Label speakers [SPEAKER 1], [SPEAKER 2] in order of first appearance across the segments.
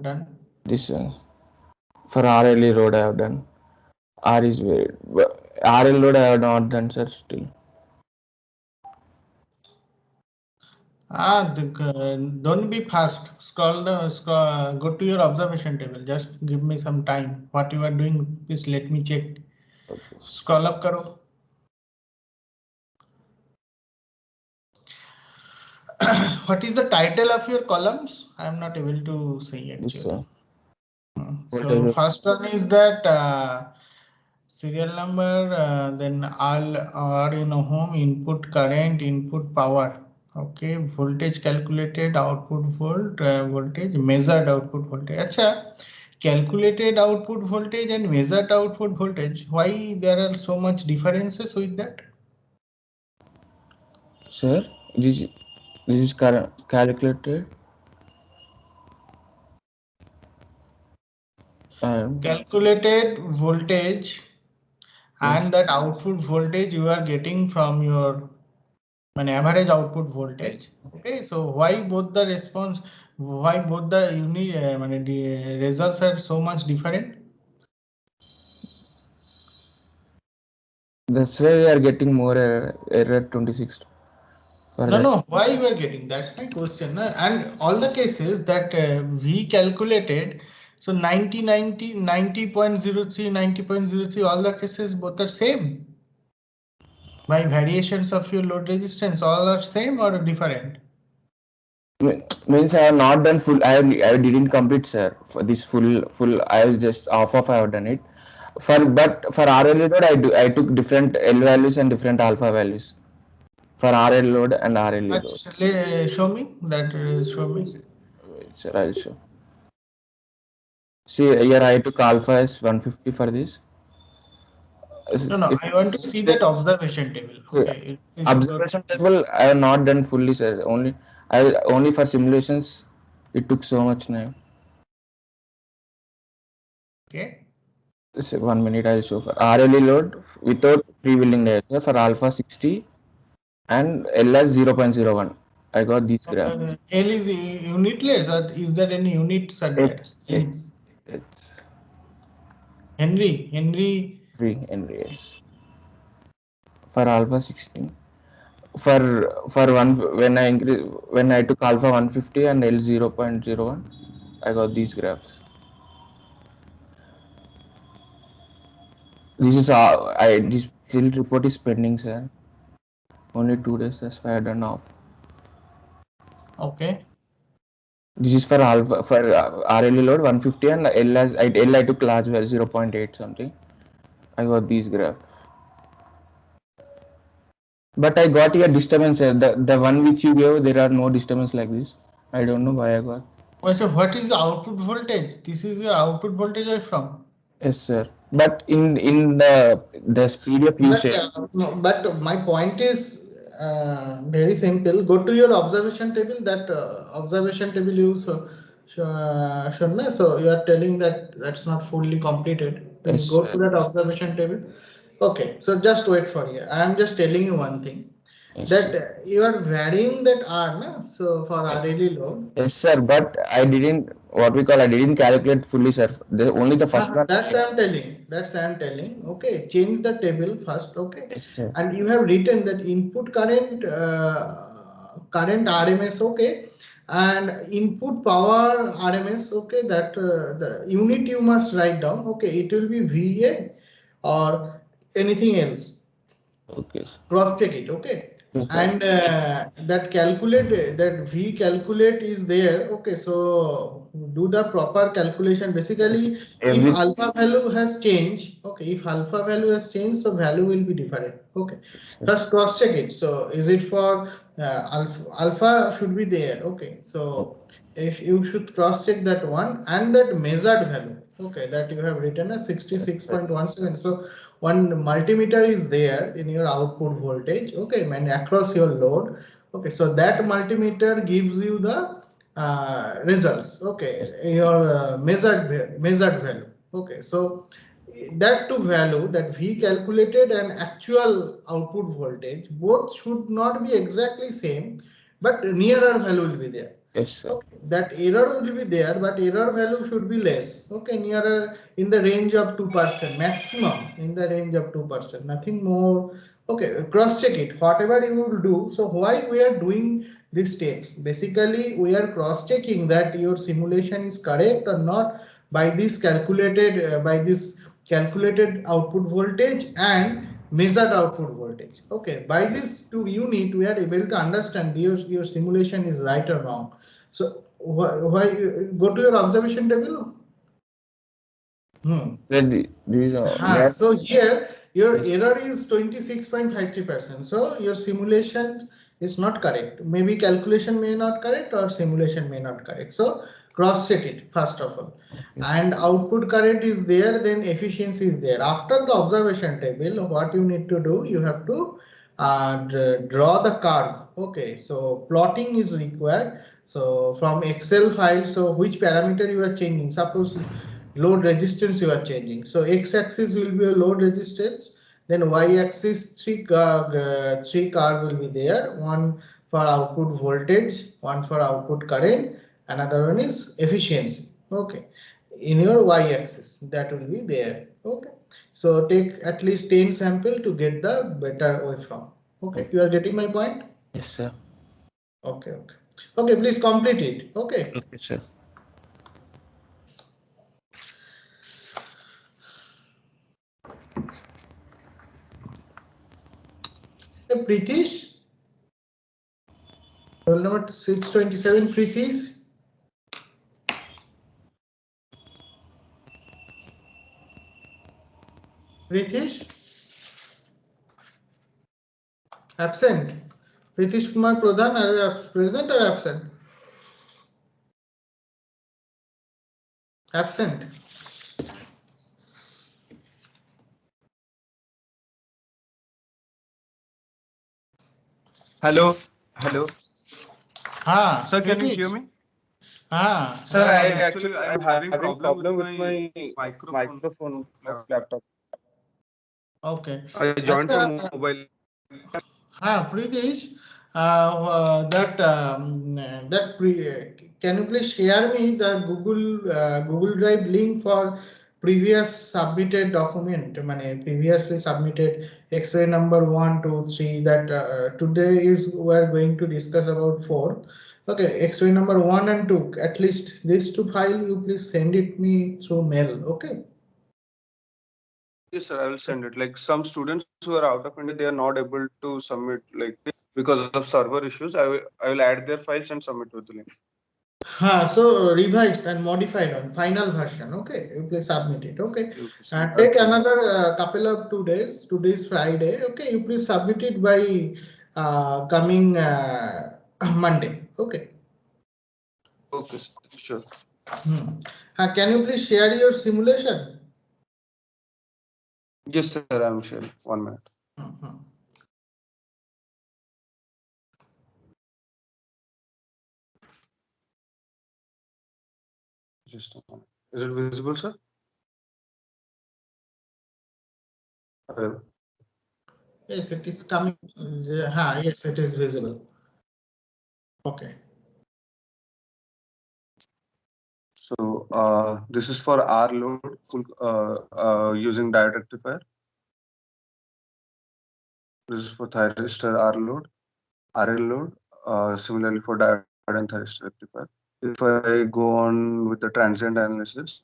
[SPEAKER 1] done?
[SPEAKER 2] This for RLE load I have done. R is very RL load I have not done, sir. Still.
[SPEAKER 1] Don't be fast. Scroll down, go to your observation table. Just give me some time. What you are doing, please let me check.
[SPEAKER 2] Okay.
[SPEAKER 1] Scroll up, karo. What is the title of your columns? I am not able to see actually. So first one is that serial number, then all are in a home, input current, input power. Okay, voltage calculated, output voltage, measured output voltage. Acha, calculated output voltage and measured output voltage. Why there are so much differences with that?
[SPEAKER 2] Sir, this is calculated.
[SPEAKER 1] Calculated voltage and that output voltage you are getting from your an average output voltage. Okay, so why both the unit the results are so much different?
[SPEAKER 2] That's why we are getting more error 26.
[SPEAKER 1] No, why you are getting? That's my question. And all the cases that we calculated, so 90.03, 90.03, all the cases both are same. By variations of your load resistance, all are same or different?
[SPEAKER 2] Means I have not done full. I didn't complete, sir. For this full. I was just half of I have done it. For RL load, I took different L values and different alpha values for RL load and RL load.
[SPEAKER 1] Show me that. Show me.
[SPEAKER 2] Wait, sir, I'll show. See here I took alpha as 150 for this.
[SPEAKER 1] No,
[SPEAKER 2] If
[SPEAKER 1] I want to see that observation table. Okay.
[SPEAKER 2] observation table I have not done fully, sir. Only for simulations. It took so much time.
[SPEAKER 1] Okay.
[SPEAKER 2] 1 minute I'll show for RLE load without freewheeling layer for alpha 60 and L as 0.01. I got these graphs.
[SPEAKER 1] L is unitless, or is there any units are there?
[SPEAKER 2] It's
[SPEAKER 1] Henry.
[SPEAKER 2] free Henry, yes. For alpha 16. For one when I took alpha 150 and L 0.01, I got these graphs. This is this still report is pending, sir. Only 2 days. That's why I done off.
[SPEAKER 1] Okay.
[SPEAKER 2] This is for alpha for RLE load 150 and L I took large value 0.8 something. I got these graphs. But I got here disturbance. The one which you gave, there are no disturbance like this. I don't know why I got.
[SPEAKER 1] So what is the output voltage? This is your output voltage from?
[SPEAKER 2] Yes, sir. But in the speed of you said.
[SPEAKER 1] No, but my point is very simple. Go to your observation table. That observation table you shown. So you are telling that that's not fully completed.
[SPEAKER 2] Yes,
[SPEAKER 1] Go
[SPEAKER 2] sir.
[SPEAKER 1] to that observation table. Okay, so just wait for you. I am just telling you one thing.
[SPEAKER 2] Yes,
[SPEAKER 1] That
[SPEAKER 2] sir.
[SPEAKER 1] you are varying that R, na? So for RLE load.
[SPEAKER 2] Yes, sir. But I didn't what we call I didn't calculate fully, sir. Only the first one.
[SPEAKER 1] That's I am telling. That's I am telling. Okay, change the table first. Okay,
[SPEAKER 2] Yes, sir.
[SPEAKER 1] and you have written that input current RMS. Okay, and input power RMS. Okay, that the unit you must write down. Okay, it will be VA or anything else.
[SPEAKER 2] Okay.
[SPEAKER 1] Cross check it. Okay,
[SPEAKER 2] Yes, sir.
[SPEAKER 1] and that V calculate is there. Okay, so do the proper calculation. Basically, if
[SPEAKER 2] Every
[SPEAKER 1] alpha value has changed, okay, if alpha value has changed, so value will be different. Okay, first cross check it. So is it for alpha should be there. Okay, so if you should cross check that one and that measured value. Okay, that you have written as 66.17. So one multimeter is there in your output voltage. Okay, and across your load. Okay, so that multimeter gives you the results. Okay, your measured value. Okay, so that to value that V calculated and actual output voltage both should not be exactly same, but nearer value will be there.
[SPEAKER 2] Yes, sir.
[SPEAKER 1] Okay, that error will be there, but error value should be less. Okay, nearer in the range of 2%, maximum in the range of 2%, nothing more. Okay, cross check it, whatever you will do. So why we are doing these steps? Basically, we are cross checking that your simulation is correct or not by this calculated output voltage and measured output voltage. Okay, by this two unit, we are able to understand your simulation is right or wrong. So why go to your observation table?
[SPEAKER 2] Then these are
[SPEAKER 1] So here your error is 26.53%. So your simulation is not correct. Maybe calculation may not correct or simulation may not correct. So cross check it first of all. And output current is there, then efficiency is there. After the observation table, what you need to do, you have to draw the curve. Okay, so plotting is required. So from Excel file, so which parameter you are changing? Suppose load resistance you are changing. So x-axis will be a load resistance, then y-axis three curve will be there. One for output voltage, one for output current, another one is efficiency. Okay, in your y-axis that will be there. Okay, so take at least 10 sample to get the better waveform. Okay, you are getting my point?
[SPEAKER 2] yes, sir.
[SPEAKER 1] Okay, okay, okay. Please complete it. Okay.
[SPEAKER 2] Okay, sir.
[SPEAKER 1] Hey, Pritish, roll number 627, Pritish. Pritish, absent. Pritish Kumar Pradhan, are you present or absent? Absent.
[SPEAKER 3] Hello, hello. Sir, can you hear
[SPEAKER 1] Pritish.
[SPEAKER 3] me? Sir,
[SPEAKER 1] Where are
[SPEAKER 3] I
[SPEAKER 1] you?
[SPEAKER 3] actually I'm having problem with my microphone of laptop.
[SPEAKER 1] Okay.
[SPEAKER 3] I joined
[SPEAKER 1] Acha,
[SPEAKER 3] from mobile.
[SPEAKER 1] Pritish, can you please share me the Google Drive link for previous submitted document? Mane previously submitted X-ray number 1, 2, 3. That today is we are going to discuss about 4. Okay, X-ray number 1 and 2. At least these two file you please send it me through mail. Okay.
[SPEAKER 3] Yes, sir, I will send it. Like some students who are out of India, they are not able to submit like because of server issues. I will add their files and submit with the link.
[SPEAKER 1] So revised and modified on final version. Okay, you please submit it. Okay,
[SPEAKER 3] Okay, sir.
[SPEAKER 1] take another couple of 2 days. Today is Friday. Okay, you please submit it by coming Monday. Okay.
[SPEAKER 3] Okay, sir. Sure.
[SPEAKER 1] Can you please share your simulation?
[SPEAKER 3] Yes, sir, I'm sure. 1 minute.
[SPEAKER 1] Mhm.
[SPEAKER 3] Just a minute. Is it visible, sir? Hello.
[SPEAKER 1] Yes, it is coming. Yes, it is visible. Okay.
[SPEAKER 3] So this is for R load full using diode rectifier. This is for thyristor R load, RL load. Similarly for diode and thyristor rectifier. If I go on with the transient analysis,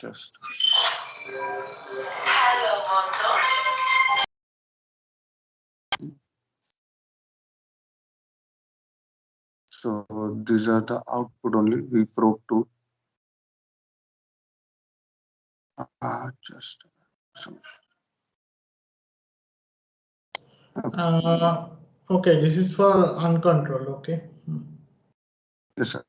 [SPEAKER 3] just so these are the output only. We probe to just some.
[SPEAKER 1] Okay, this is for uncontrolled. Okay.
[SPEAKER 3] Yes, sir.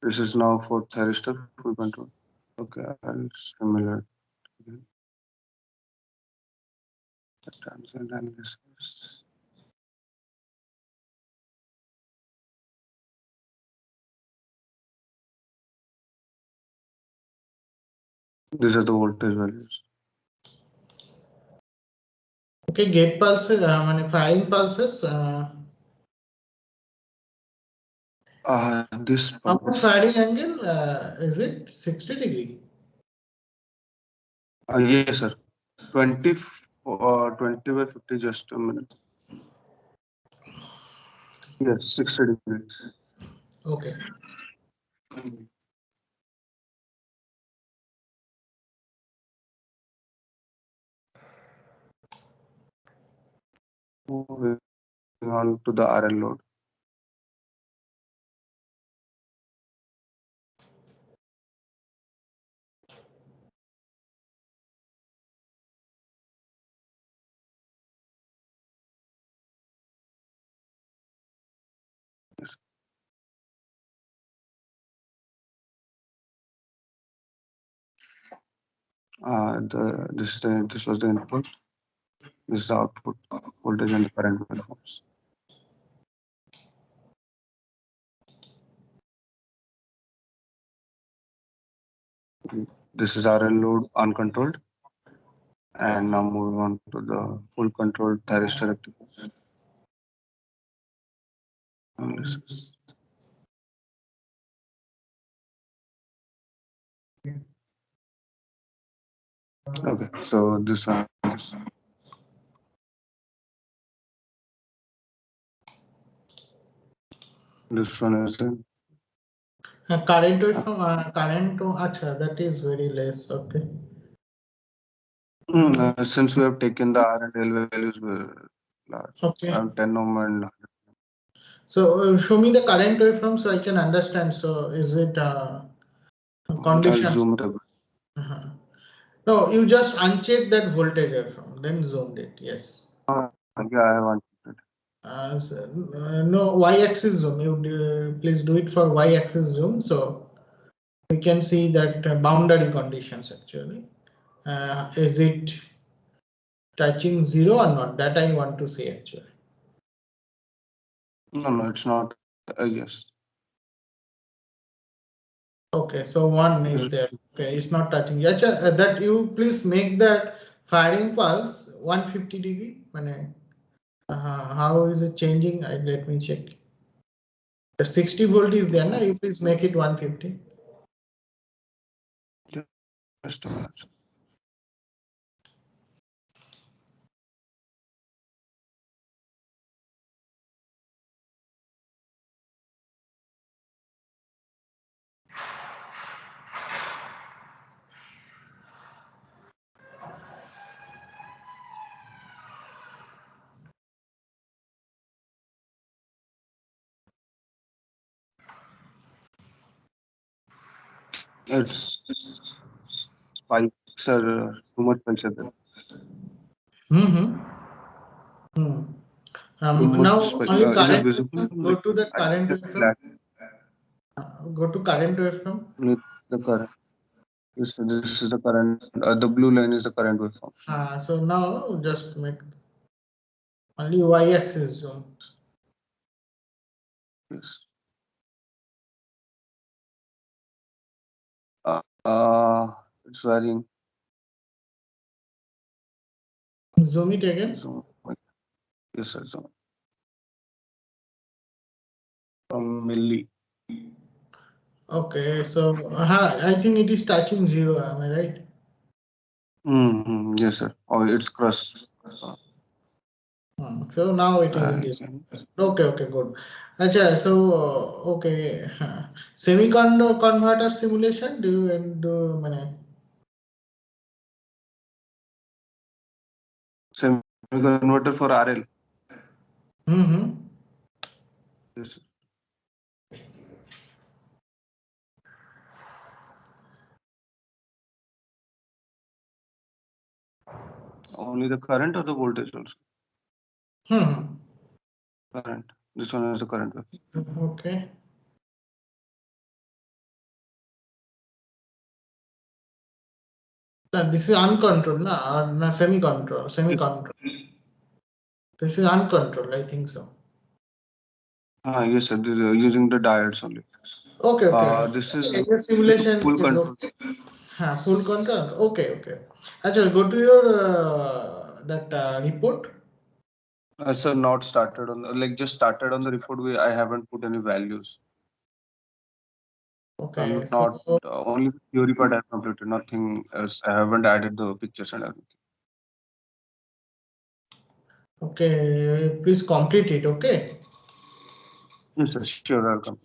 [SPEAKER 3] This is now for thyristor full control. Okay, I'll simulate again. The transient analysis. These are the voltage values.
[SPEAKER 1] Okay, gate pulses, firing pulses.
[SPEAKER 3] This
[SPEAKER 1] How much firing angle is it? 60 degree.
[SPEAKER 3] yes, sir. 20 by 50, just a minute. Yes, 60 degrees.
[SPEAKER 1] Okay.
[SPEAKER 3] Moving on to the RL load. Yes. This was the input. This is the output voltage and the current waveforms. This is RL load uncontrolled. And now moving on to the full controlled thyristor rectifier analysis. Okay, so this one is the
[SPEAKER 1] Current waveform, current, acha, that is very less. Okay.
[SPEAKER 3] since we have taken the R and L values large,
[SPEAKER 1] Okay.
[SPEAKER 3] around 10 ohm and
[SPEAKER 1] So show me the current waveform so I can understand. So is it
[SPEAKER 3] I'll
[SPEAKER 1] conditions?
[SPEAKER 3] zoom it a bit.
[SPEAKER 1] No, you just uncheck that voltage waveform, then zoomed it. Yes.
[SPEAKER 3] Yeah, I want it.
[SPEAKER 1] No, y-axis zoom. Please do it for y-axis zoom. So we can see that boundary conditions actually. Is it touching zero or not? That I want to see actually.
[SPEAKER 3] No, it's not. Yes.
[SPEAKER 1] Okay, so one is there. Okay, it's not touching. Yacha, that you please make that firing pulse 150 degree. How is it changing? Let me check. The 60 volt is there. Na? You please make it 150.
[SPEAKER 3] Just a minute. It's spikes are too much spikes are there.
[SPEAKER 1] Hmm.
[SPEAKER 3] Too
[SPEAKER 1] Now
[SPEAKER 3] much spike.
[SPEAKER 1] only
[SPEAKER 3] Is it
[SPEAKER 1] current
[SPEAKER 3] visible?
[SPEAKER 1] waveform. Go to the
[SPEAKER 3] I
[SPEAKER 1] current
[SPEAKER 3] think
[SPEAKER 1] waveform. Go to current waveform.
[SPEAKER 3] the current. This is the current. The blue line is the current waveform.
[SPEAKER 1] So now just make only y-axis zone.
[SPEAKER 3] Yes. It's varying.
[SPEAKER 1] Zoom it again.
[SPEAKER 3] Zoom. Yes, sir. Zoom. From milli.
[SPEAKER 1] Okay, so I think it is touching zero. Am I right?
[SPEAKER 3] Yes, sir. Oh, it's cross.
[SPEAKER 1] So now it is in this. Okay, good. Acha, so okay, semiconductor converter simulation. Do you do
[SPEAKER 3] Semi-converter for RL. Yes, sir. Only the current or the voltage also? Current. This one is the current wave.
[SPEAKER 1] Okay. No, this is uncontrolled, or no, semi-control. This is uncontrolled, I think so.
[SPEAKER 3] Yes, sir. This, using the diodes only.
[SPEAKER 1] Okay.
[SPEAKER 3] This is
[SPEAKER 1] Your simulation
[SPEAKER 3] full
[SPEAKER 1] is
[SPEAKER 3] control.
[SPEAKER 1] okay. Full control. Okay. Actually, go to your that report.
[SPEAKER 3] Sir, not started on like just started on the report. I haven't put any values.
[SPEAKER 1] Okay,
[SPEAKER 3] I'm
[SPEAKER 1] so
[SPEAKER 3] not only the theory part I've completed. Nothing else. I haven't added the pictures and everything.
[SPEAKER 1] okay, please complete it. Okay.
[SPEAKER 3] Yes, sir. Sure, I'll come.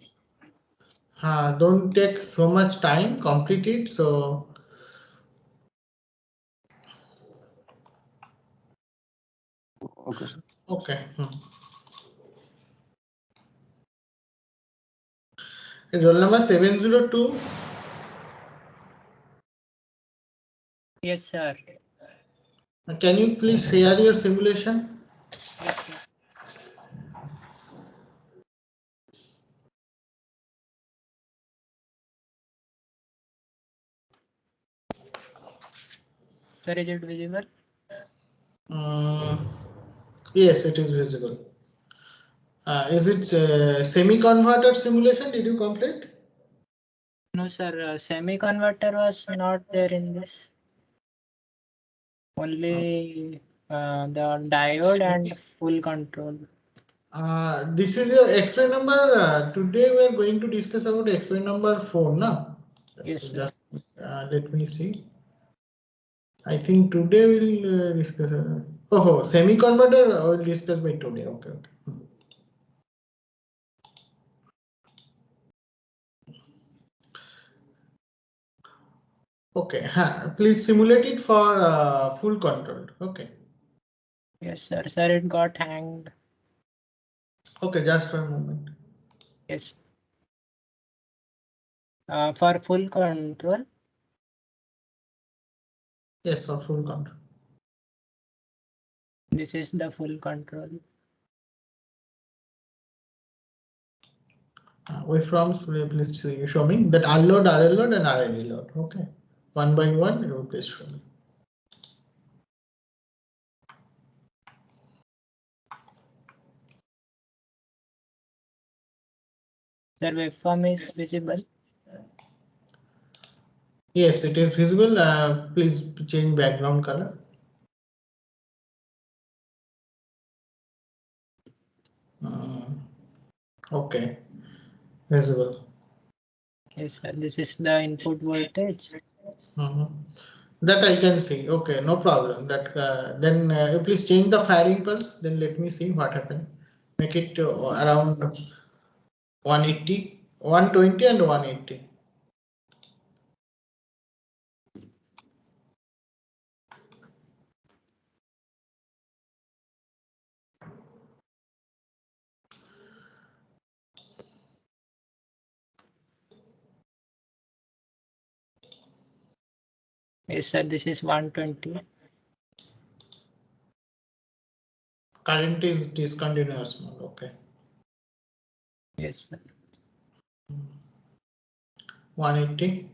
[SPEAKER 1] Don't take so much time. Complete it. So
[SPEAKER 3] Okay, sir.
[SPEAKER 1] okay. Roll number 702.
[SPEAKER 4] Yes, sir.
[SPEAKER 1] Can you please share your simulation?
[SPEAKER 4] Yes, sir. Sir, is it visible?
[SPEAKER 1] Yes, it is visible. Is it semi-converter simulation? Did you complete?
[SPEAKER 4] No, sir. Semi-converter was not there in this. Only the diode and full control.
[SPEAKER 1] This is your explain number. Today we are going to discuss about explain number 4. No?
[SPEAKER 4] Yes,
[SPEAKER 1] So
[SPEAKER 4] sir.
[SPEAKER 1] just let me see. I think today we'll discuss. Semi-converter I will discuss by today. Okay. Okay. Please simulate it for full control. Okay.
[SPEAKER 4] Yes, sir. Sir, it got hanged.
[SPEAKER 1] Okay, just for a moment.
[SPEAKER 4] Yes. For full control.
[SPEAKER 1] Yes, for full control.
[SPEAKER 4] This is the full control.
[SPEAKER 1] Waveforms, please show me that R load, RL load, and RLE load. Okay. One by one, you please show me.
[SPEAKER 4] The waveform is visible.
[SPEAKER 1] Yes, it is visible. Please change background color. Okay, visible.
[SPEAKER 4] Yes, sir. This is the input voltage.
[SPEAKER 1] That I can see. Okay, no problem. That then you please change the firing pulse. Then let me see what happened. Make it around 180, 120, and 180.
[SPEAKER 4] Yes, sir. This is 120.
[SPEAKER 1] Current is discontinuous mode. Okay.
[SPEAKER 4] Yes, sir.
[SPEAKER 1] 180.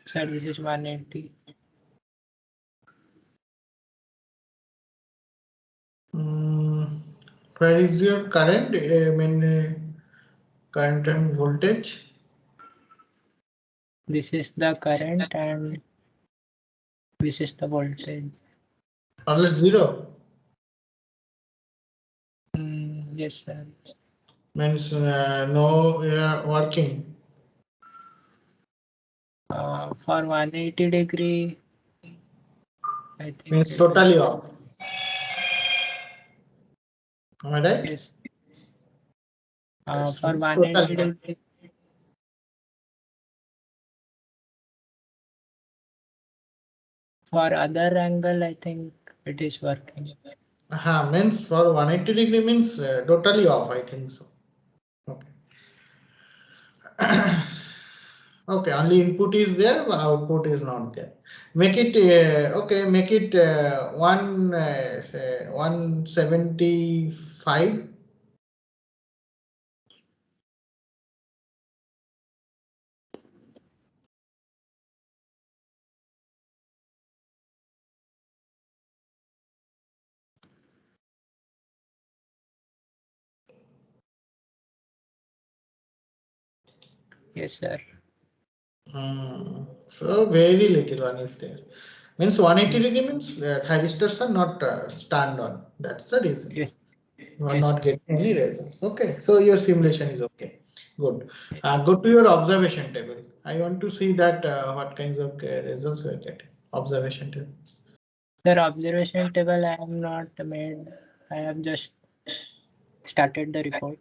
[SPEAKER 4] Sir, this is 180.
[SPEAKER 1] Where is your current? I mean, current and voltage.
[SPEAKER 4] This is the current and this is the voltage.
[SPEAKER 1] Always 0.
[SPEAKER 4] Yes, sir.
[SPEAKER 1] Means no, you are working.
[SPEAKER 4] For 180 degree, I think
[SPEAKER 1] Means
[SPEAKER 4] it
[SPEAKER 1] totally
[SPEAKER 4] will,
[SPEAKER 1] off. Am I right?
[SPEAKER 4] yes.
[SPEAKER 1] Yes,
[SPEAKER 4] For
[SPEAKER 1] means
[SPEAKER 4] 180
[SPEAKER 1] totally off.
[SPEAKER 4] degree, for other angle, I think it is working.
[SPEAKER 1] Means for 180 degree means totally off. I think so. Okay. Okay, only input is there, but output is not there. Make it okay. Make it say 175.
[SPEAKER 4] Yes, sir.
[SPEAKER 1] So very little one is there. Means 180 degree means thyristors are not stand on. That's the reason.
[SPEAKER 4] Yes.
[SPEAKER 1] You are
[SPEAKER 4] Yes.
[SPEAKER 1] not getting any results. Okay, so your simulation is okay. Good.
[SPEAKER 4] Yes.
[SPEAKER 1] Go to your observation table. I want to see that what kinds of results you are getting. Observation table.
[SPEAKER 4] Sir, observation table I have not made. I have just started the report.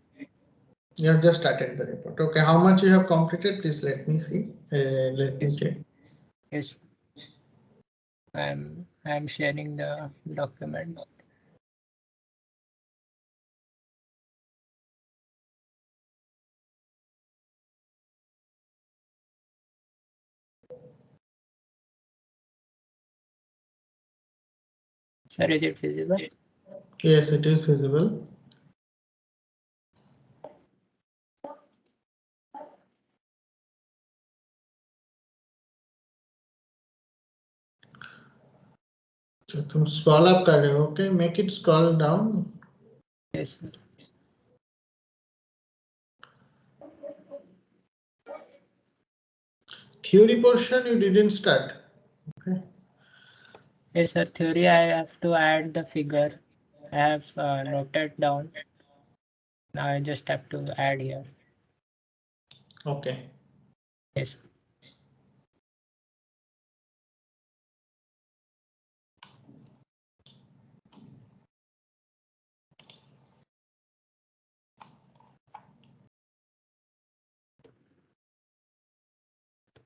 [SPEAKER 1] You have just started the report. Okay, how much you have completed? Please let me see. Let me
[SPEAKER 4] Yes.
[SPEAKER 1] check.
[SPEAKER 4] Yes. I'm sharing the document. Sir, is it visible?
[SPEAKER 1] Yes, it is visible. So तुम scroll up कर रहे हो, okay? Make it scroll down.
[SPEAKER 4] Yes, sir.
[SPEAKER 1] Theory portion you didn't start. Okay.
[SPEAKER 4] Yes, sir. Theory I have to add the figure. I have noted down. Now I just have to add here.
[SPEAKER 1] Okay.
[SPEAKER 4] Yes.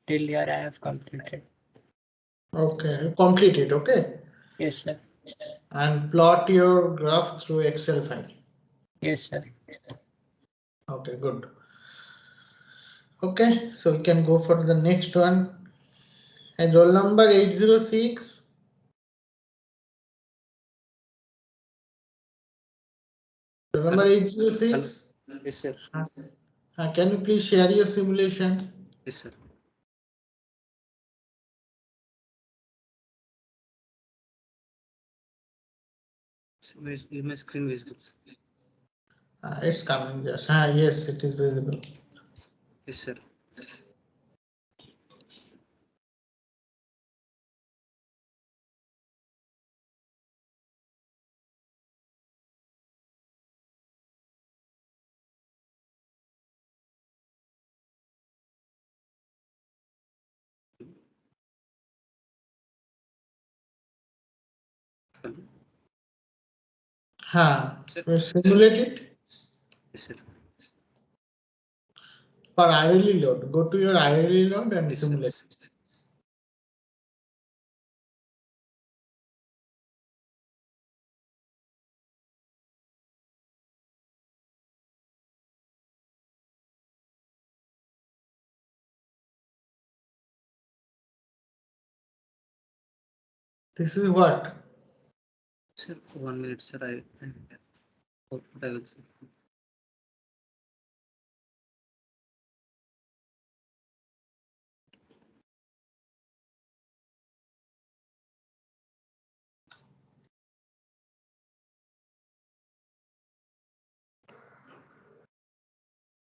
[SPEAKER 4] Till here I have completed.
[SPEAKER 1] Okay. Complete it. Okay.
[SPEAKER 4] Yes, sir.
[SPEAKER 1] And plot your graph through Excel file.
[SPEAKER 4] Yes, sir.
[SPEAKER 1] Okay. Good. Okay. So we can go for the next one. And roll number 806. Roll number 806.
[SPEAKER 5] Yes, sir.
[SPEAKER 1] Can you please share your simulation?
[SPEAKER 5] Yes, sir. So is my screen visible?
[SPEAKER 1] It's coming just. Yes, it is visible.
[SPEAKER 5] Yes, sir. Sir.
[SPEAKER 1] Simulate it
[SPEAKER 5] Yes, sir.
[SPEAKER 1] for IRL load. Go to your IRL load and
[SPEAKER 5] Yes, sir.
[SPEAKER 1] simulate. This is what?
[SPEAKER 5] Sir, 1 minute, sir. Output I will see.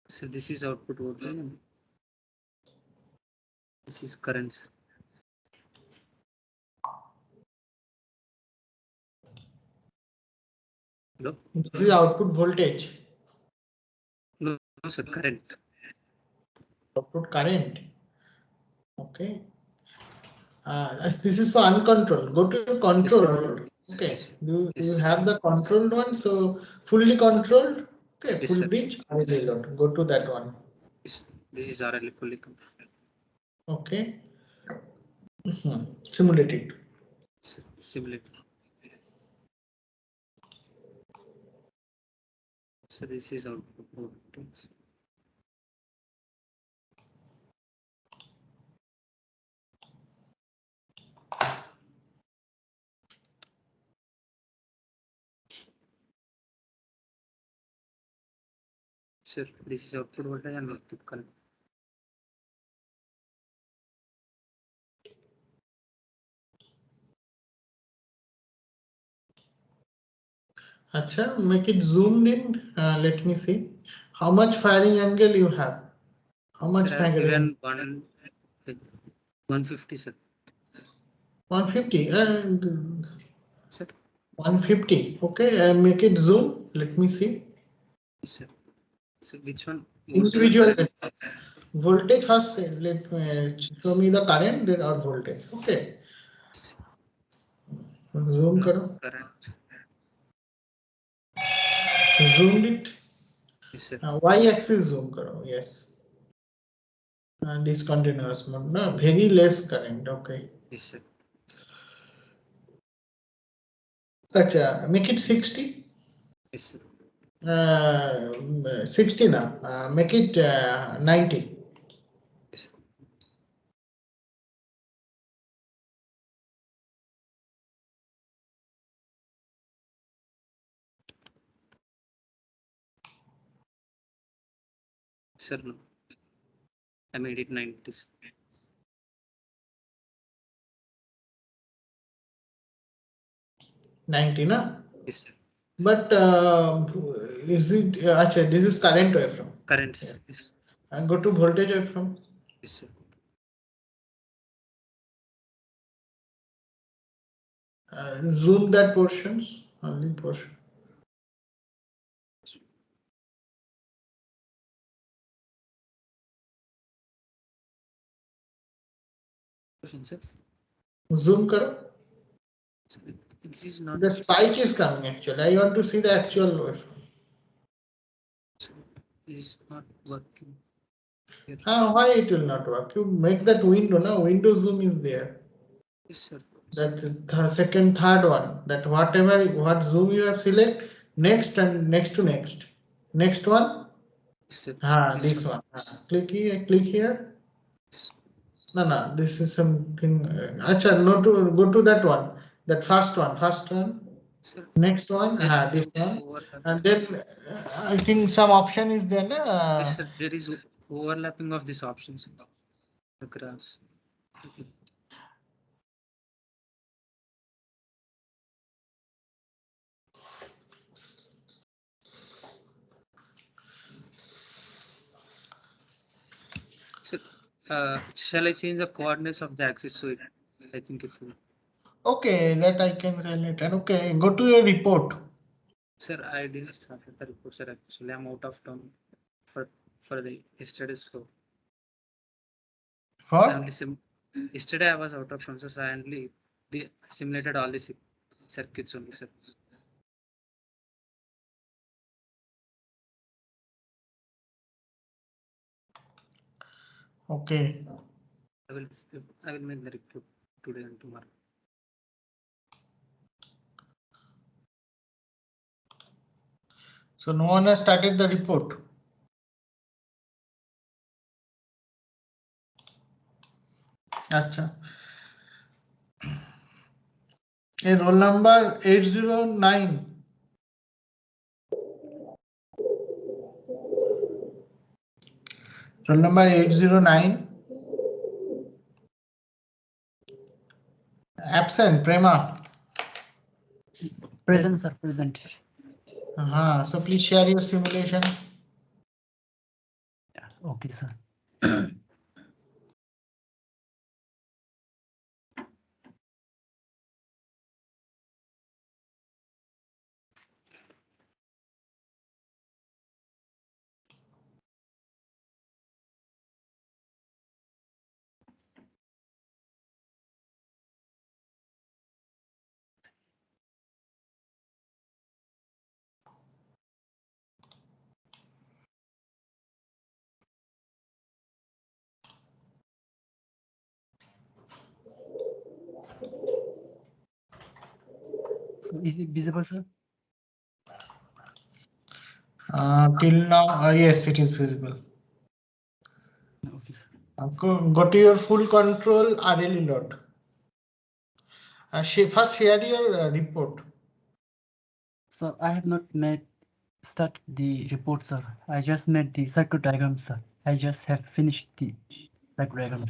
[SPEAKER 5] So this is output voltage. This is current. Hello?
[SPEAKER 1] This is output voltage.
[SPEAKER 5] No, sir. Current.
[SPEAKER 1] Output current. Okay. This is for uncontrolled. Go to your control. Okay.
[SPEAKER 5] Yes,
[SPEAKER 1] You have the controlled one. So fully controlled. Okay.
[SPEAKER 5] Yes,
[SPEAKER 1] Full
[SPEAKER 5] sir.
[SPEAKER 1] bridge RLA load. Go to that one.
[SPEAKER 5] Yes. This is RLA fully complete.
[SPEAKER 1] Okay. Simulate it.
[SPEAKER 5] Simulate. So this is output voltage. Sir, this is output voltage and output current.
[SPEAKER 1] Acha, make it zoomed in. Let me see. How much firing angle you have? How much
[SPEAKER 5] Sir, I have
[SPEAKER 1] firing?
[SPEAKER 5] given 150, sir.
[SPEAKER 1] 150 and
[SPEAKER 5] Sir,
[SPEAKER 1] 150. Okay, make it zoom. Let me see.
[SPEAKER 5] sir. So which one?
[SPEAKER 1] Individual voltage first. Let me show me the current, then our voltage. Okay. Zoom karo.
[SPEAKER 5] Current.
[SPEAKER 1] Zoomed it.
[SPEAKER 5] Yes, sir.
[SPEAKER 1] Y-axis zoom karo. Yes. Discontinuous mode. No, very less current. Okay.
[SPEAKER 5] Yes, sir.
[SPEAKER 1] Acha, make it 60.
[SPEAKER 5] Yes, sir.
[SPEAKER 1] 60 now. Make it 90.
[SPEAKER 5] Yes, sir. Sir, no. I made it 90. Sir.
[SPEAKER 1] 90 na?
[SPEAKER 5] Yes, sir.
[SPEAKER 1] But is it? Acha, this is current wavefront.
[SPEAKER 5] Current.
[SPEAKER 1] Yes.
[SPEAKER 5] Yes.
[SPEAKER 1] And go to voltage wavefront.
[SPEAKER 5] Yes, sir.
[SPEAKER 1] Zoom that portions. Only portion.
[SPEAKER 5] Question, sir.
[SPEAKER 1] Zoom karo.
[SPEAKER 5] So this is not.
[SPEAKER 1] The spike is coming actually. I want to see the actual waveform.
[SPEAKER 5] This is not working. Here.
[SPEAKER 1] Why it will not work? You make that window now. Window zoom is there.
[SPEAKER 5] Yes, sir.
[SPEAKER 1] That the second, third one. That what zoom you have select next and next to next. Next one.
[SPEAKER 5] Yes, sir.
[SPEAKER 1] This one. Click here. Click here. No. This is something. Acha, no to go to that one. That first one. First one.
[SPEAKER 5] Sir,
[SPEAKER 1] Next one. This one.
[SPEAKER 5] overlap.
[SPEAKER 1] And then I think some option is there.
[SPEAKER 5] Yes, sir. There is overlapping of these options. The graphs. Okay. So, shall I change the coordinates of the axis? So I think it will.
[SPEAKER 1] Okay, that I can say later. Okay, go to your report.
[SPEAKER 5] Sir, I didn't start the report, sir. Actually, I'm out of town for the yesterday. So I
[SPEAKER 1] For
[SPEAKER 5] only yesterday I was out of town, so I only simulated all the circuits only, sir.
[SPEAKER 1] okay.
[SPEAKER 5] I will make the report today and tomorrow.
[SPEAKER 1] So no one has started the report. Acha. A roll number 809. Roll number 809. Absent, Prema.
[SPEAKER 6] Present, sir, present.
[SPEAKER 1] So please share your simulation.
[SPEAKER 6] Yeah, okay, sir. So is it visible, sir?
[SPEAKER 1] Till now, yes, it is visible.
[SPEAKER 6] Okay, sir.
[SPEAKER 1] Go to your full control RLE load. First share your report.
[SPEAKER 6] So I have not made start the report, sir. I just made the circuit diagram, sir. I just have finished the circuit diagram.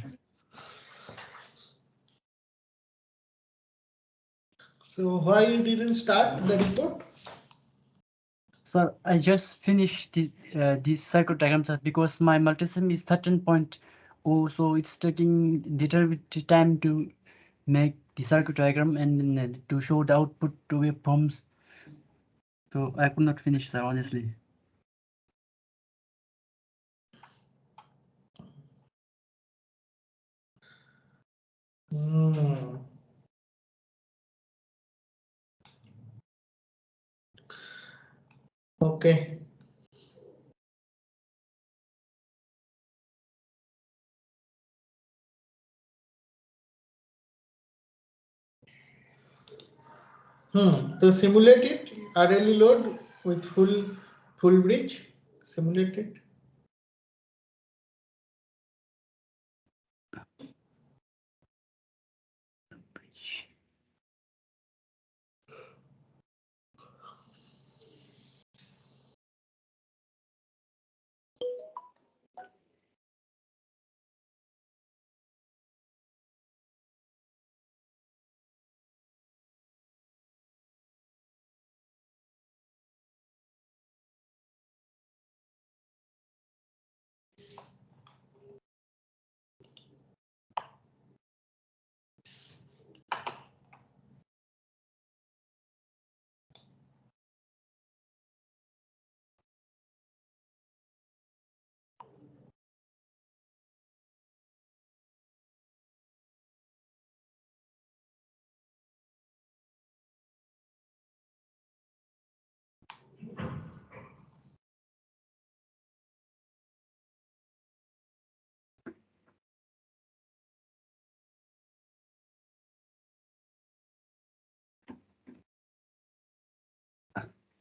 [SPEAKER 1] So why you didn't start the report?
[SPEAKER 6] Sir, I just finished this circuit diagram, sir, because my multisim is 13.0, so it's taking little bit time to make the circuit diagram and then to show the output to waveforms. So I could not finish, sir, honestly.
[SPEAKER 1] Hmm. Okay. So simulate it, RLE load with full bridge, simulate it.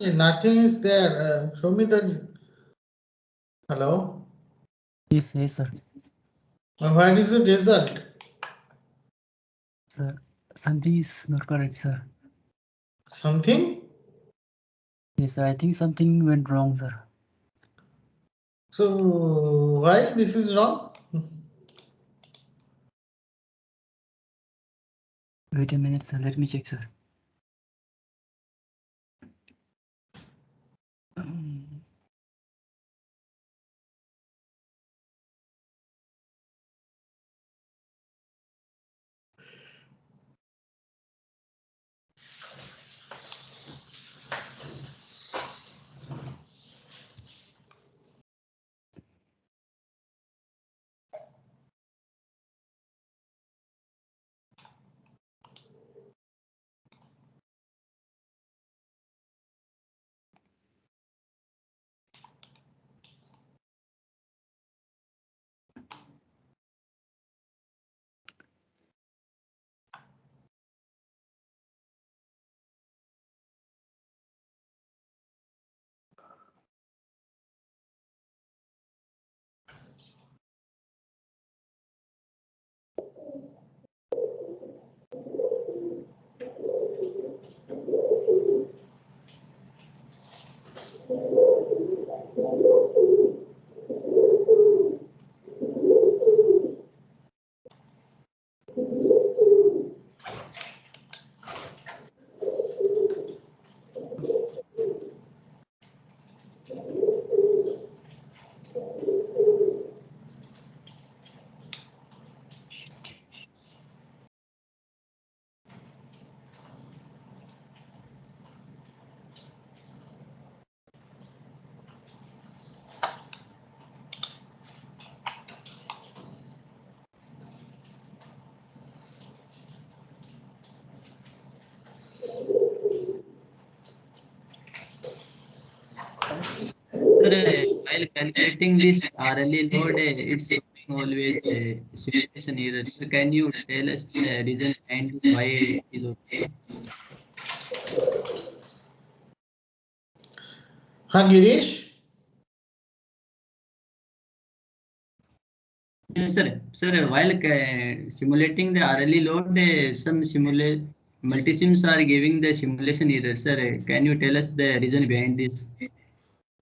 [SPEAKER 1] Nothing is there. Show me the. Hello.
[SPEAKER 6] Yes, sir.
[SPEAKER 1] Where is the result?
[SPEAKER 6] Sir, something is not correct, sir.
[SPEAKER 1] Something?
[SPEAKER 6] Yes, sir, I think something went wrong, sir.
[SPEAKER 1] So why this is wrong?
[SPEAKER 6] Wait a minute, sir. Let me check, sir.
[SPEAKER 7] Sir, while calculating this RLE load, it's showing always simulation error. So can you tell us the reason behind why it is okay?
[SPEAKER 1] Girish?
[SPEAKER 7] Yes, sir. Sir, while simulating the RLE load, some multisims are giving the simulation error. Sir, can you tell us the reason behind this?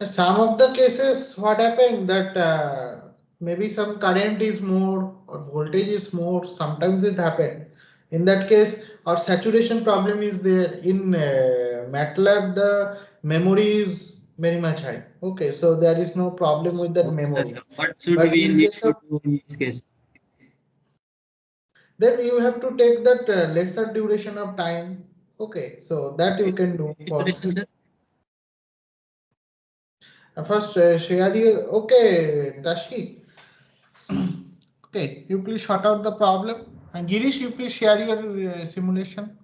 [SPEAKER 1] Some of the cases, what happened that maybe some current is more or voltage is more. Sometimes it happened. In that case, our saturation problem is there. In MATLAB, the memory is very much high. Okay, so there is no problem with that
[SPEAKER 7] So,
[SPEAKER 1] memory.
[SPEAKER 7] sir, what should
[SPEAKER 1] But
[SPEAKER 7] we
[SPEAKER 1] in
[SPEAKER 7] need
[SPEAKER 1] case
[SPEAKER 7] to
[SPEAKER 1] of,
[SPEAKER 7] do in this case?
[SPEAKER 1] then you have to take that lesser duration of time. Okay, so that you can do for.
[SPEAKER 7] Duration, sir?
[SPEAKER 1] First, share your. Okay, Tashi. Okay, you please sort out the problem. And Girish, you please share your simulation.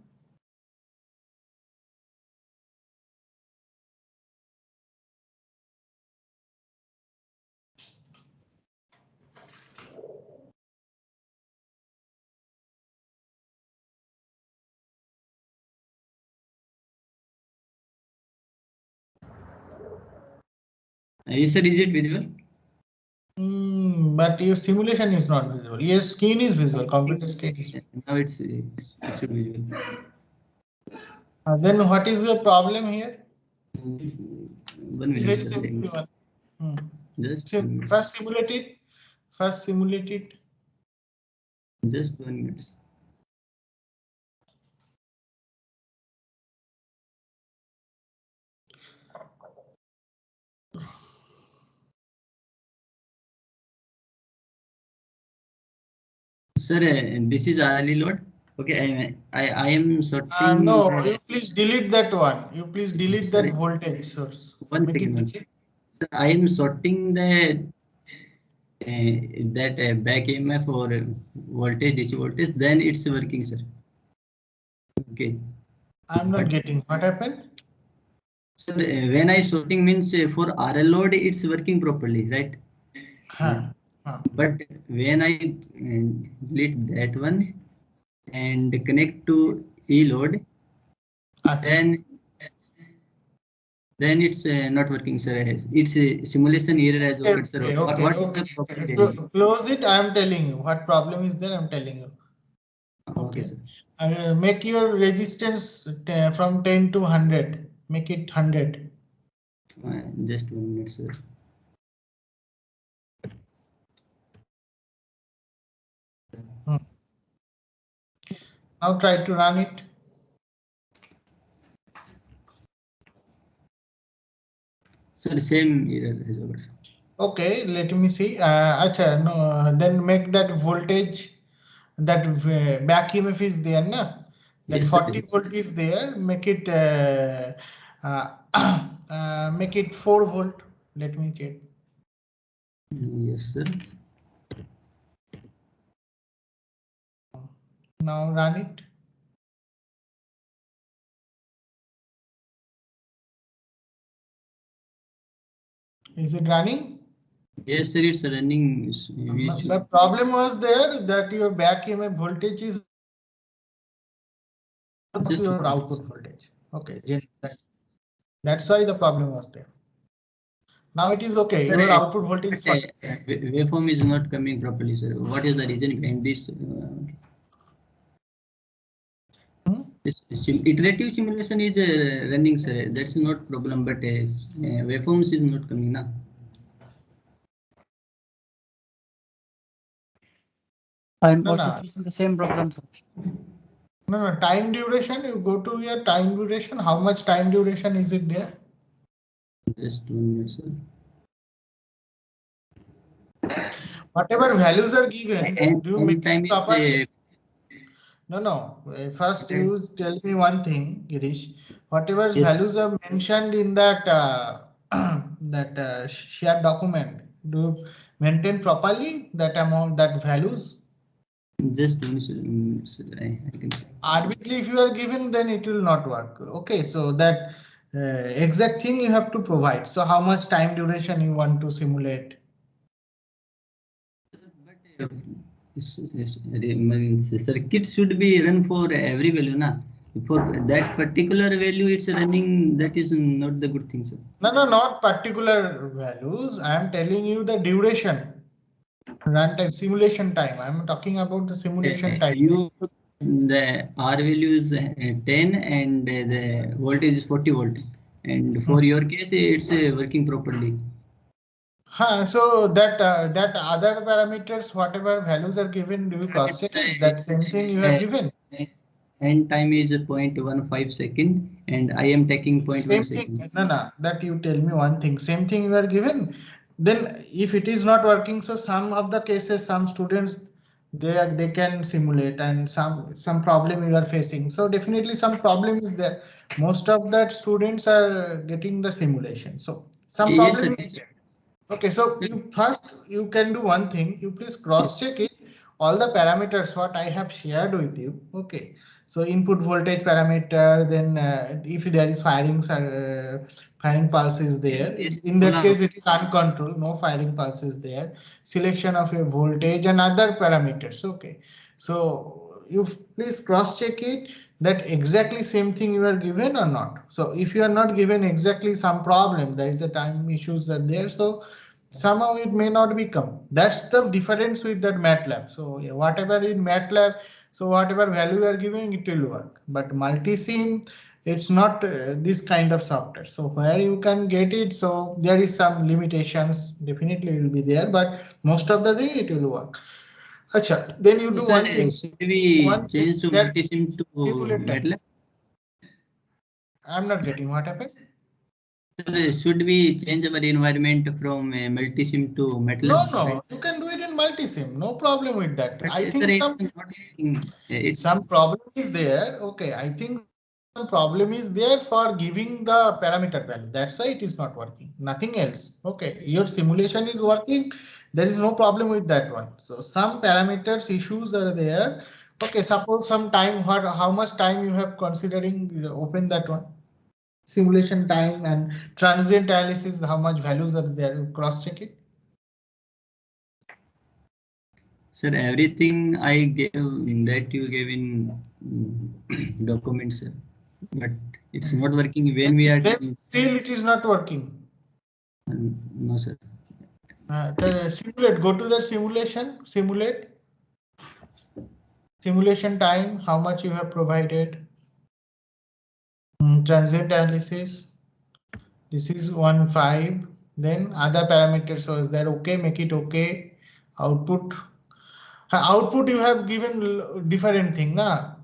[SPEAKER 7] Yes, sir, is it visible?
[SPEAKER 1] But your simulation is not visible. Your screen is visible. Computer screen is.
[SPEAKER 7] Now it's visible.
[SPEAKER 1] Then what is your problem here?
[SPEAKER 7] 1 minute,
[SPEAKER 1] Very
[SPEAKER 7] sir.
[SPEAKER 1] simple one.
[SPEAKER 7] Just
[SPEAKER 1] So
[SPEAKER 7] 1 minute.
[SPEAKER 1] first simulate it. First simulate it.
[SPEAKER 7] Just 1 minute. Sir, this is RLE load. Okay, I am sorting.
[SPEAKER 1] No, you please delete that one. You please delete
[SPEAKER 7] Sorry.
[SPEAKER 1] that voltage source.
[SPEAKER 7] One
[SPEAKER 1] Make
[SPEAKER 7] second.
[SPEAKER 1] it
[SPEAKER 7] One second. Sir, I am sorting the back EMF or voltage, DC voltage. Then it's working, sir. Okay.
[SPEAKER 1] I'm not getting what happened.
[SPEAKER 7] Sir, when I sorting means for RL load, it's working properly, right? But when I delete that one and connect to E load, then it's not working, sir. It's a simulation error as well, sir. What is the problem there?
[SPEAKER 1] Close it. I am telling you what problem is there. I'm telling you.
[SPEAKER 7] Okay, sir.
[SPEAKER 1] Make your resistance from 10 to 100. Make it 100.
[SPEAKER 7] Just 1 minute, sir.
[SPEAKER 1] Now try to run it.
[SPEAKER 7] Sir, same error as well, sir.
[SPEAKER 1] Okay, let me see. Acha, no, then make that voltage, that back EMF is there, na? That
[SPEAKER 7] Yes,
[SPEAKER 1] 40
[SPEAKER 7] sir.
[SPEAKER 1] volt is there. Make it make it 4 volt. Let me check.
[SPEAKER 7] Yes, sir.
[SPEAKER 1] Now run it. Is it running?
[SPEAKER 7] Yes, sir, it's running.
[SPEAKER 1] The problem was there that your back EMF voltage is
[SPEAKER 7] Just
[SPEAKER 1] your output voltage. Okay, that's why the problem was there. Now it is okay.
[SPEAKER 7] Sir,
[SPEAKER 1] Your output voltage is
[SPEAKER 7] waveform is not coming properly, sir. What is the reason behind this? This iterative simulation is running, sir. That's not problem, but waveforms is not coming now.
[SPEAKER 6] I'm also facing the same problem, sir.
[SPEAKER 1] No, time duration. You go to your time duration. How much time duration is it there?
[SPEAKER 7] Just 1 minute, sir.
[SPEAKER 1] Whatever values are given, do you make it properly? No. First, you tell me one thing, Girish. Whatever values are mentioned in that shared document, do you maintain properly that amount, that values?
[SPEAKER 7] Just 1 minute, sir. I can say.
[SPEAKER 1] Arbitrarily, if you are given, then it will not work. Okay, so that exact thing you have to provide. So how much time duration you want to simulate?
[SPEAKER 7] Circuit should be run for every value, na? For that particular value, it's running. That is not the good thing, sir.
[SPEAKER 1] No, not particular values. I am telling you the duration, runtime, simulation time. I am talking about the simulation time.
[SPEAKER 7] The R value is 10 and the voltage is 40 volt. and for your case, it's working properly.
[SPEAKER 1] So that that other parameters, whatever values are given, do you cross check it? That same thing you have given.
[SPEAKER 7] And time is 0.15 second, and I am taking 0.1
[SPEAKER 1] Same
[SPEAKER 7] second.
[SPEAKER 1] thing. No. That you tell me one thing. Same thing you are given. Then if it is not working, so some of the cases, some students they can simulate, and some problem you are facing. So definitely some problem is there. Most of that students are getting the simulation. So some
[SPEAKER 7] Yes,
[SPEAKER 1] problem
[SPEAKER 7] sir.
[SPEAKER 1] is there. Okay, so you can do one thing. You please cross check it. All the parameters what I have shared with you. Okay, so input voltage parameter. Then if there is firing pulse is there.
[SPEAKER 7] Yes,
[SPEAKER 1] In that
[SPEAKER 7] hold
[SPEAKER 1] case,
[SPEAKER 7] on.
[SPEAKER 1] it is uncontrolled. No firing pulse is there. Selection of your voltage and other parameters. Okay, so you please cross check it that exactly same thing you are given or not. So if you are not given exactly some problem, there is a time issues are there. So somehow it may not become. That's the difference with that MATLAB. So yeah, whatever in MATLAB, so whatever value you are giving, it will work. But multisim, it's not this kind of software. So where you can get it, so there is some limitations. Definitely will be there, but most of the thing it will work. Acha, then you do
[SPEAKER 7] Sir,
[SPEAKER 1] one thing.
[SPEAKER 7] should we
[SPEAKER 1] One thing
[SPEAKER 7] change to
[SPEAKER 1] that
[SPEAKER 7] multisim to
[SPEAKER 1] simulate time.
[SPEAKER 7] MATLAB?
[SPEAKER 1] I'm not getting what happened.
[SPEAKER 7] Sir, should we change our environment from multisim to MATLAB?
[SPEAKER 1] No, you can do it in multisim. No problem with that.
[SPEAKER 7] But
[SPEAKER 1] I
[SPEAKER 7] sir,
[SPEAKER 1] think
[SPEAKER 7] it's not working.
[SPEAKER 1] some problem is there. Okay, I think some problem is there for giving the parameter value. That's why it is not working. Nothing else. Okay, your simulation is working. There is no problem with that one. So some parameters issues are there. Okay, suppose some time, how much time you have considering open that one. Simulation time and transient analysis, how much values are there, you cross check it.
[SPEAKER 7] Sir, everything I gave that you gave in documents, sir. But it's not working when we are.
[SPEAKER 1] Then still it is not working.
[SPEAKER 7] No, sir.
[SPEAKER 1] Simulate, go to the simulate time, how much you have provided. Transient analysis, this is 1.5. Then other parameters, so is that okay? Make it okay. Output, output you have given different thing, na?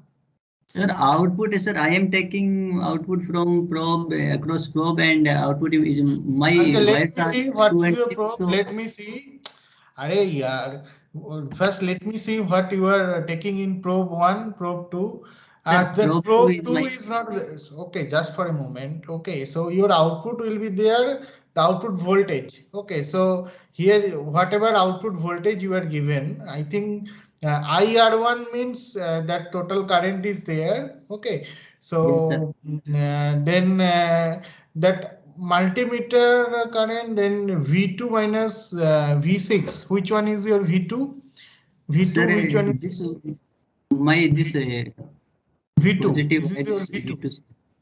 [SPEAKER 7] Sir, output is, sir, I am taking output from probe across probe, and output is my
[SPEAKER 1] Okay, let
[SPEAKER 7] wires
[SPEAKER 1] me
[SPEAKER 7] are
[SPEAKER 1] see what
[SPEAKER 7] 2
[SPEAKER 1] is
[SPEAKER 7] and
[SPEAKER 1] your
[SPEAKER 7] 6.
[SPEAKER 1] probe.
[SPEAKER 7] So,
[SPEAKER 1] Let me see. Arey yaar. First, let me see what you are taking in probe 1, probe 2.
[SPEAKER 7] sir,
[SPEAKER 1] The
[SPEAKER 7] probe 2
[SPEAKER 1] probe
[SPEAKER 7] is
[SPEAKER 1] 2
[SPEAKER 7] my.
[SPEAKER 1] is not okay. Just for a moment. Okay, so your output will be there. The output voltage. Okay, so here whatever output voltage you are given, I think IR1 means that total current is there. Okay,
[SPEAKER 7] Yes, sir.
[SPEAKER 1] so then that multimeter current, then V2 minus V6. Which one is your V2?
[SPEAKER 7] Sir,
[SPEAKER 1] V2, which one is
[SPEAKER 7] this my this
[SPEAKER 1] V2?
[SPEAKER 7] positive
[SPEAKER 1] This is
[SPEAKER 7] wire
[SPEAKER 1] your
[SPEAKER 7] is
[SPEAKER 1] V2.
[SPEAKER 7] V2.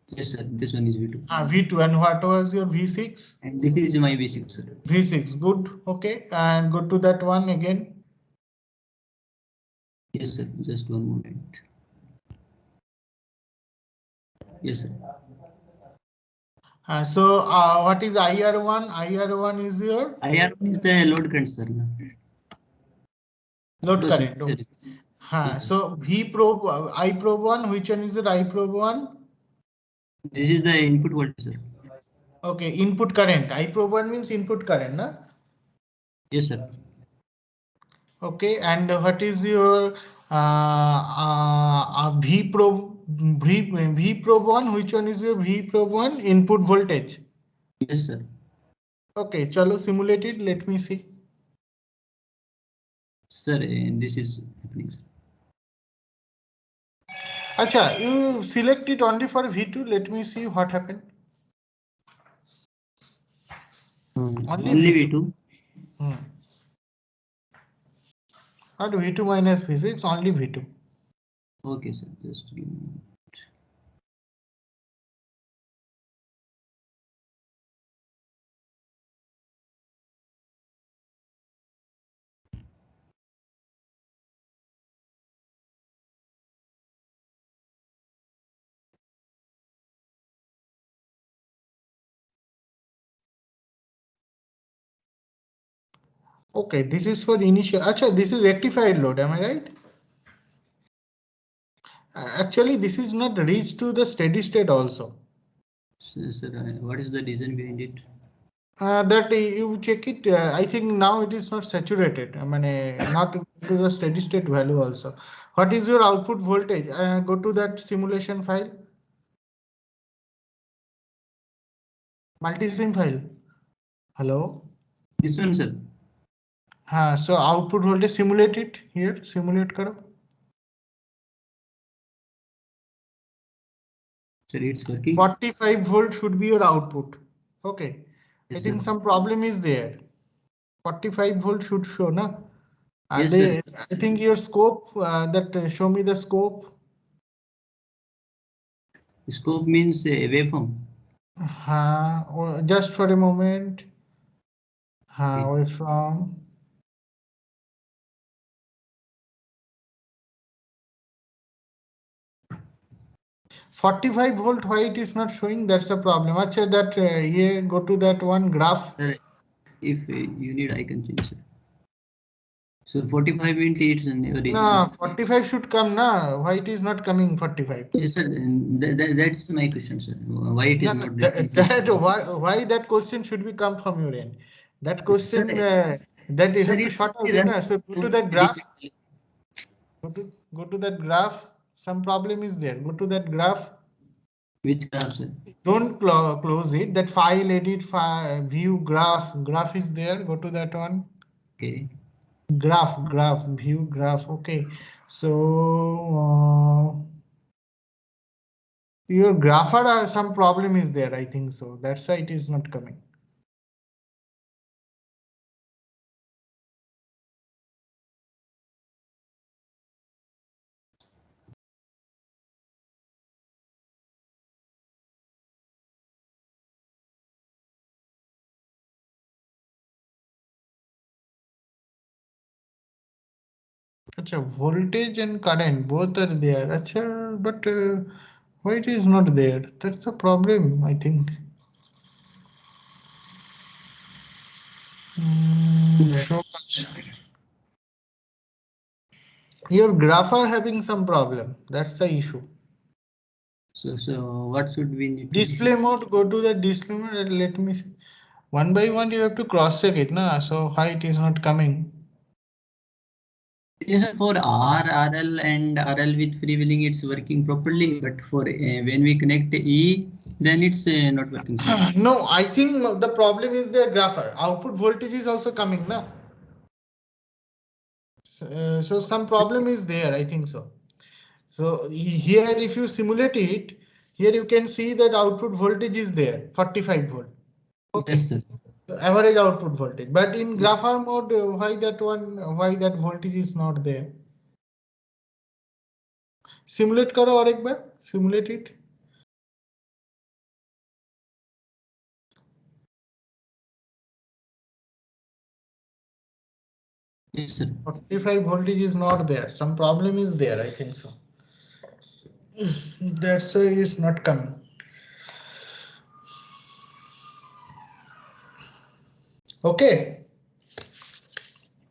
[SPEAKER 7] Yes, sir. This one is V2.
[SPEAKER 1] V2. And what was your V6?
[SPEAKER 7] And this is my V6, sir.
[SPEAKER 1] V6. Good. Okay. And go to that one again.
[SPEAKER 7] Yes, sir. Just one moment. Yes, sir.
[SPEAKER 1] So what is IR1? IR1 is your
[SPEAKER 7] IR1 is the load current, sir.
[SPEAKER 1] load
[SPEAKER 7] Yes,
[SPEAKER 1] current.
[SPEAKER 7] sir.
[SPEAKER 1] Okay.
[SPEAKER 7] Yes, sir.
[SPEAKER 1] So V probe, I probe 1. Which one is it? I probe 1.
[SPEAKER 7] This is the input voltage, sir.
[SPEAKER 1] Okay. Input current. I probe 1 means input current, na?
[SPEAKER 7] Yes, sir.
[SPEAKER 1] Okay. And what is your V probe? V probe 1. Which one is your V probe 1? Input voltage.
[SPEAKER 7] Yes, sir.
[SPEAKER 1] Okay. Chalo simulate it. Let me see.
[SPEAKER 7] Sir, this is happening, sir.
[SPEAKER 1] Acha, you select it only for V2. Let me see what happened. Only V2.
[SPEAKER 7] V2.
[SPEAKER 1] Not V2 minus V6, only V2.
[SPEAKER 7] Okay, sir. Just give me.
[SPEAKER 1] Okay, this is for initial. Acha, this is rectified load. Am I right? Actually, this is not reached to the steady state also.
[SPEAKER 7] So, sir, what is the reason behind it?
[SPEAKER 1] That you check it. I think now it is not saturated. I mean, not to the steady state value also. What is your output voltage? Go to that simulation file. Multisim file. Hello.
[SPEAKER 7] This one, sir.
[SPEAKER 1] So output voltage simulate it here. Simulate karo.
[SPEAKER 7] Sir, it's working.
[SPEAKER 1] 45 volt should be your output. Okay.
[SPEAKER 7] Yes,
[SPEAKER 1] I think
[SPEAKER 7] sir.
[SPEAKER 1] some problem is there. 45 volt should show, na?
[SPEAKER 7] Yes, sir.
[SPEAKER 1] I think your scope, show me the scope.
[SPEAKER 7] Scope means waveform.
[SPEAKER 1] Just for a moment.
[SPEAKER 7] Okay.
[SPEAKER 1] Waveform. "45 volt, why it is not showing?" That's the problem. Acha, that here, go to that one graph.
[SPEAKER 7] Sir, if you need, I can change, sir. So 45 into it's never is.
[SPEAKER 1] No, 45 should come, na? Why it is not coming 45?
[SPEAKER 7] Yes, sir. That's my question, sir. Why it is
[SPEAKER 1] No,
[SPEAKER 7] not
[SPEAKER 1] why that question should be come from your end? That question
[SPEAKER 7] Sir,
[SPEAKER 1] that you
[SPEAKER 7] sir,
[SPEAKER 1] have to
[SPEAKER 7] it
[SPEAKER 1] short out,
[SPEAKER 7] runs
[SPEAKER 1] na? So go to that graph. Go to that graph. Some problem is there. Go to that graph.
[SPEAKER 7] Which graph, sir?
[SPEAKER 1] Don't close it. That file, edit, view, graph. Graph is there. Go to that one.
[SPEAKER 7] Okay.
[SPEAKER 1] Graph, view, graph. Okay. So your grapher, some problem is there. I think so. That's why it is not coming. Acha, voltage and current both are there. Acha, but why it is not there? That's a problem, I think. Show your graph are having some problem. That's the issue.
[SPEAKER 7] So what should we need to
[SPEAKER 1] Display mode. Go to the display mode and let me see. One by one, you have to cross check it, na? So why it is not coming?
[SPEAKER 7] Yes, sir, for RL and RL with freewheeling, it's working properly. But for when we connect E, then it's not working, sir.
[SPEAKER 1] No, I think the problem is the grapher. Output voltage is also coming, na? So some problem is there. I think so. So here, if you simulate it, here you can see that output voltage is there, 45 volt. Okay.
[SPEAKER 7] Yes, sir.
[SPEAKER 1] The average output voltage. But in
[SPEAKER 7] Yes.
[SPEAKER 1] grapher mode, why that voltage is not there? Simulate karo aur ek bar. Simulate it.
[SPEAKER 7] Yes, sir.
[SPEAKER 1] 45 voltage is not there. Some problem is there. I think so. That's why it's not coming. Okay.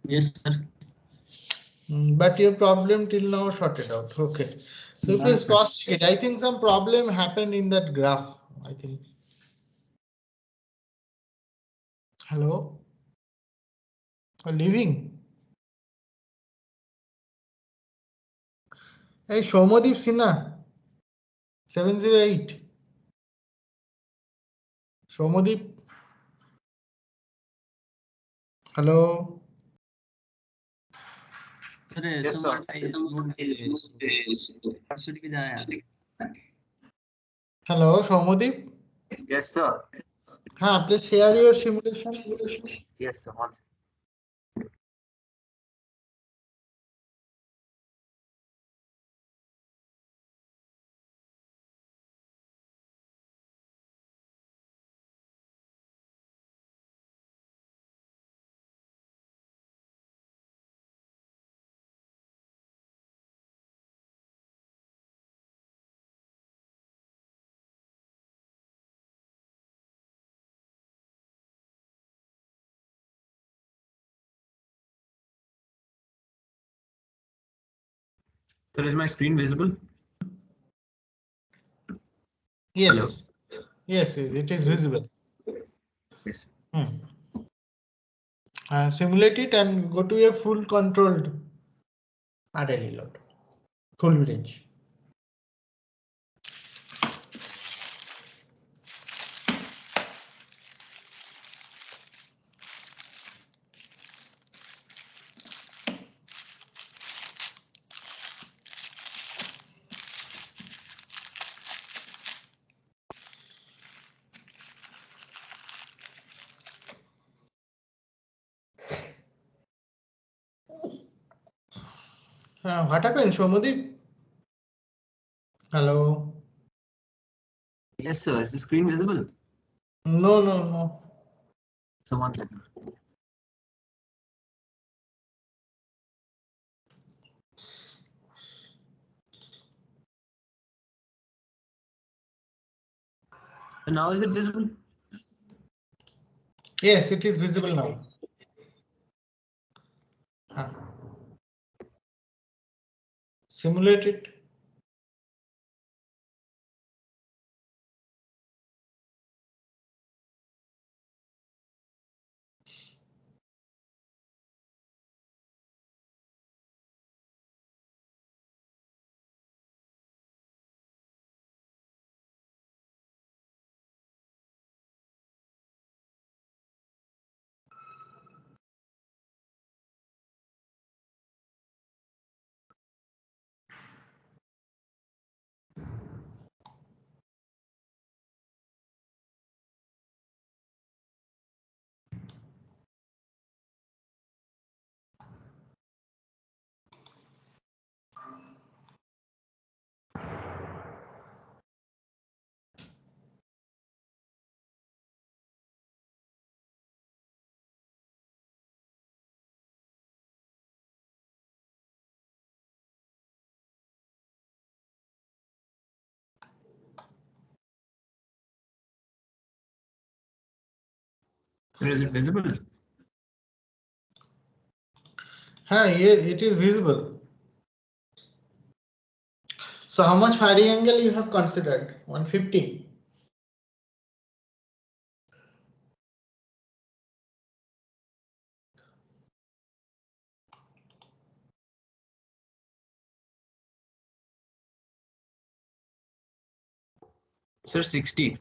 [SPEAKER 7] Yes, sir.
[SPEAKER 1] But your problem till now sorted out. Okay. So
[SPEAKER 7] No,
[SPEAKER 1] please
[SPEAKER 7] sir.
[SPEAKER 1] cross check it. I think some problem happened in that graph. I think. Hello. Leaving. Hey, Shomodeep Sinha. 708. Shomodeep. Hello.
[SPEAKER 7] Sir,
[SPEAKER 3] Yes, sir.
[SPEAKER 7] somewhat I moved should be there.
[SPEAKER 1] Hello, Shomodeep.
[SPEAKER 8] Yes, sir.
[SPEAKER 1] Please share your simulation.
[SPEAKER 8] Yes, sir. One second. Sir, is my screen visible?
[SPEAKER 1] Yes. Yes, it is visible.
[SPEAKER 8] Yes.
[SPEAKER 1] Simulate it and go to a full controlled RLE load, full range. What happened, Shomudeep? Hello.
[SPEAKER 8] Yes, sir. Is the screen visible?
[SPEAKER 1] No.
[SPEAKER 8] So 1 second. So now is it visible?
[SPEAKER 1] Yes, it is visible now. Simulate it.
[SPEAKER 8] Sir, is it visible?
[SPEAKER 1] Yeah, it is visible. So how much firing angle you have considered? 150.
[SPEAKER 8] Sir, 60.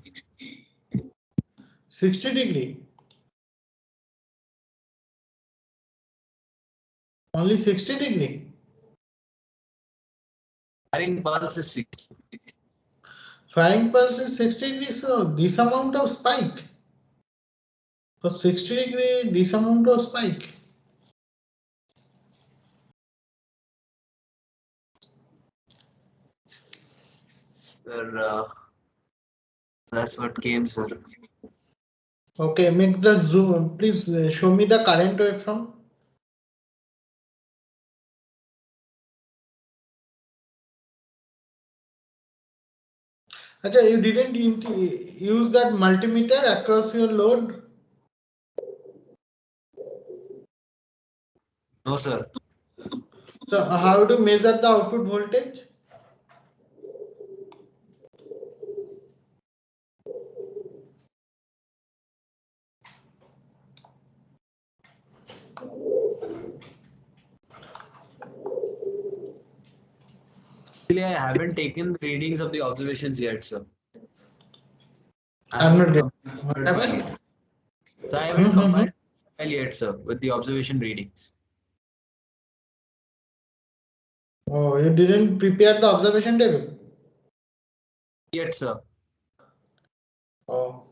[SPEAKER 1] 60 degree. Only 60 degree.
[SPEAKER 8] Firing pulse is 60.
[SPEAKER 1] Firing pulse is 60 degrees, so this amount of spike. For 60 degree, this amount of spike.
[SPEAKER 8] Sir, that's what came, sir.
[SPEAKER 1] Okay, make the zoom. Please show me the current waveform. Acha, you didn't use that multimeter across your load.
[SPEAKER 8] No, sir.
[SPEAKER 1] So how to measure the output voltage?
[SPEAKER 8] Actually, I haven't taken the readings of the observations yet, sir.
[SPEAKER 1] I'm not
[SPEAKER 8] haven't
[SPEAKER 1] getting what happened?
[SPEAKER 8] completed. So I haven't compiled file yet, sir, with the observation readings.
[SPEAKER 1] Oh, you didn't prepare the observation table?
[SPEAKER 8] Yet, sir.
[SPEAKER 1] Oh.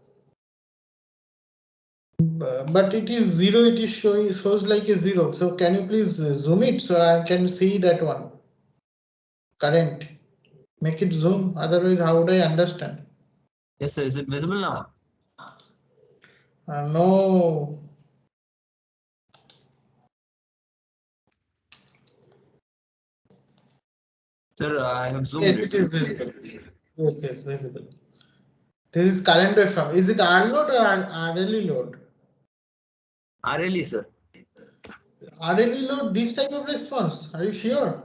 [SPEAKER 1] But it is zero, it is shows like a zero. So can you please zoom it so I can see that one? Current. Make it zoom, otherwise how would I understand?
[SPEAKER 8] Yes, sir. Is it visible now?
[SPEAKER 1] No.
[SPEAKER 8] Sir, I have zoomed
[SPEAKER 1] Yes,
[SPEAKER 8] it.
[SPEAKER 1] it is visible. Yes, visible. This is current waveform. Is it R load or RLE load?
[SPEAKER 8] RLE, sir.
[SPEAKER 1] RLE load this type of response. Are you sure?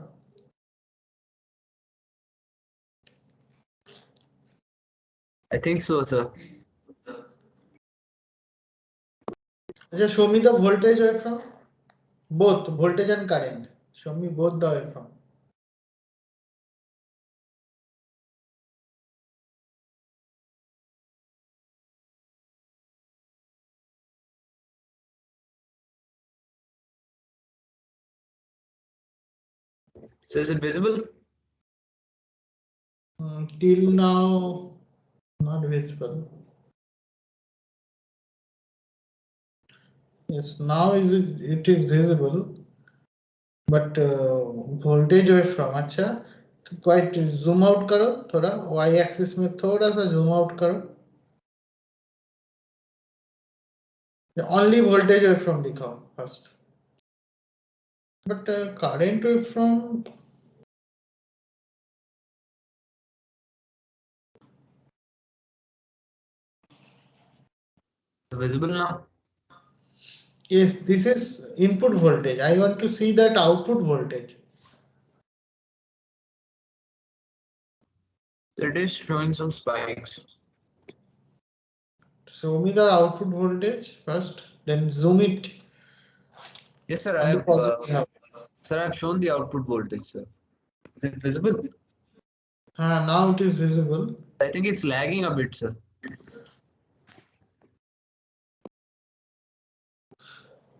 [SPEAKER 8] I think so, sir.
[SPEAKER 1] Just show me the voltage waveform. Both voltage and current. Show me both the waveform.
[SPEAKER 8] So is it visible?
[SPEAKER 1] Till now, not visible. Yes, now it is visible, but voltage waveform. अच्छा, quite zoom out करो थोड़ा, y axis में थोड़ा सा zoom out करो. The only voltage waveform दिखाओ first. But current waveform.
[SPEAKER 8] Visible now?
[SPEAKER 1] Yes, this is input voltage. I want to see that output voltage.
[SPEAKER 8] It is showing some spikes.
[SPEAKER 1] Show me the output voltage first, then zoom it.
[SPEAKER 8] Yes, sir.
[SPEAKER 1] On the positive half.
[SPEAKER 8] Sir, I've shown the output voltage, sir. Is it visible?
[SPEAKER 1] Now it is visible.
[SPEAKER 8] I think it's lagging a bit, sir.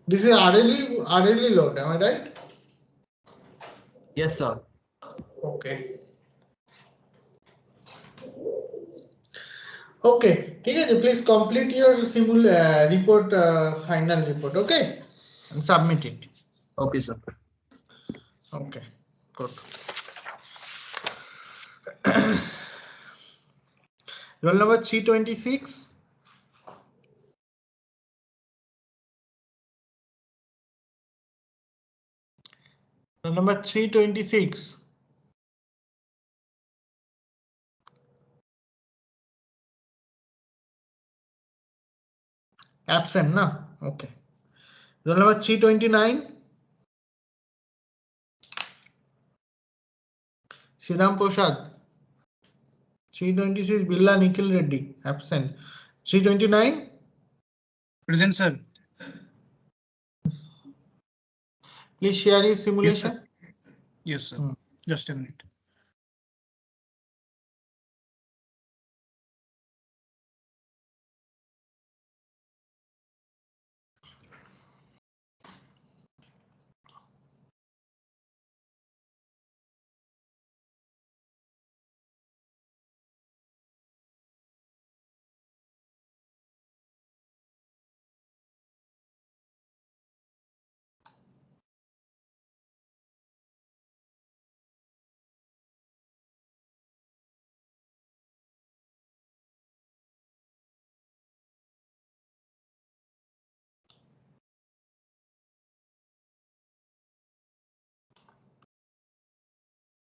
[SPEAKER 1] This is RLE load, am I right?
[SPEAKER 8] Yes, sir.
[SPEAKER 1] Okay. Okay, please complete your report, final report, okay? And submit it.
[SPEAKER 8] Okay, sir.
[SPEAKER 1] Okay, good. Roll number 326. Roll number 326. Absent, na? Okay. Roll number 329. Sriram Prasad. 326 Billa Nikhil Reddy. Absent. 329.
[SPEAKER 9] Present, sir.
[SPEAKER 1] Please share your simulation.
[SPEAKER 9] Yes, sir. Just a minute.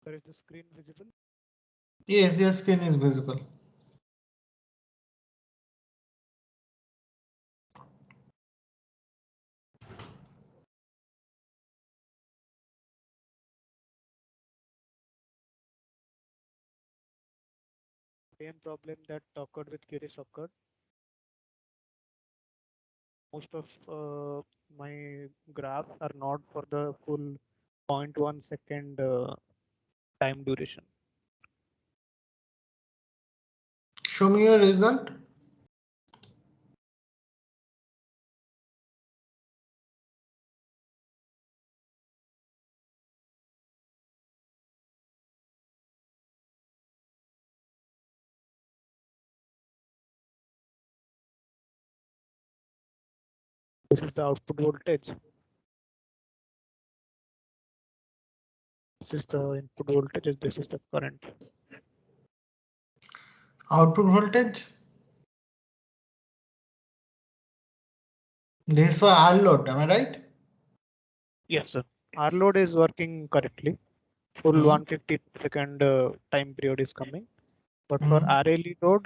[SPEAKER 10] Sir, is the screen visible?
[SPEAKER 1] Yes, your screen is visible.
[SPEAKER 10] Same problem that occurred with Girish occurred. Most of my graphs are not for the full 0.1 second time duration.
[SPEAKER 1] Show me your result.
[SPEAKER 10] This is the output voltage. This is the input voltage. This is the current.
[SPEAKER 1] Output voltage. This is for R load, am I right?
[SPEAKER 10] Yes, sir. R load is working correctly. Full 150 second time period is coming. But for RLE load,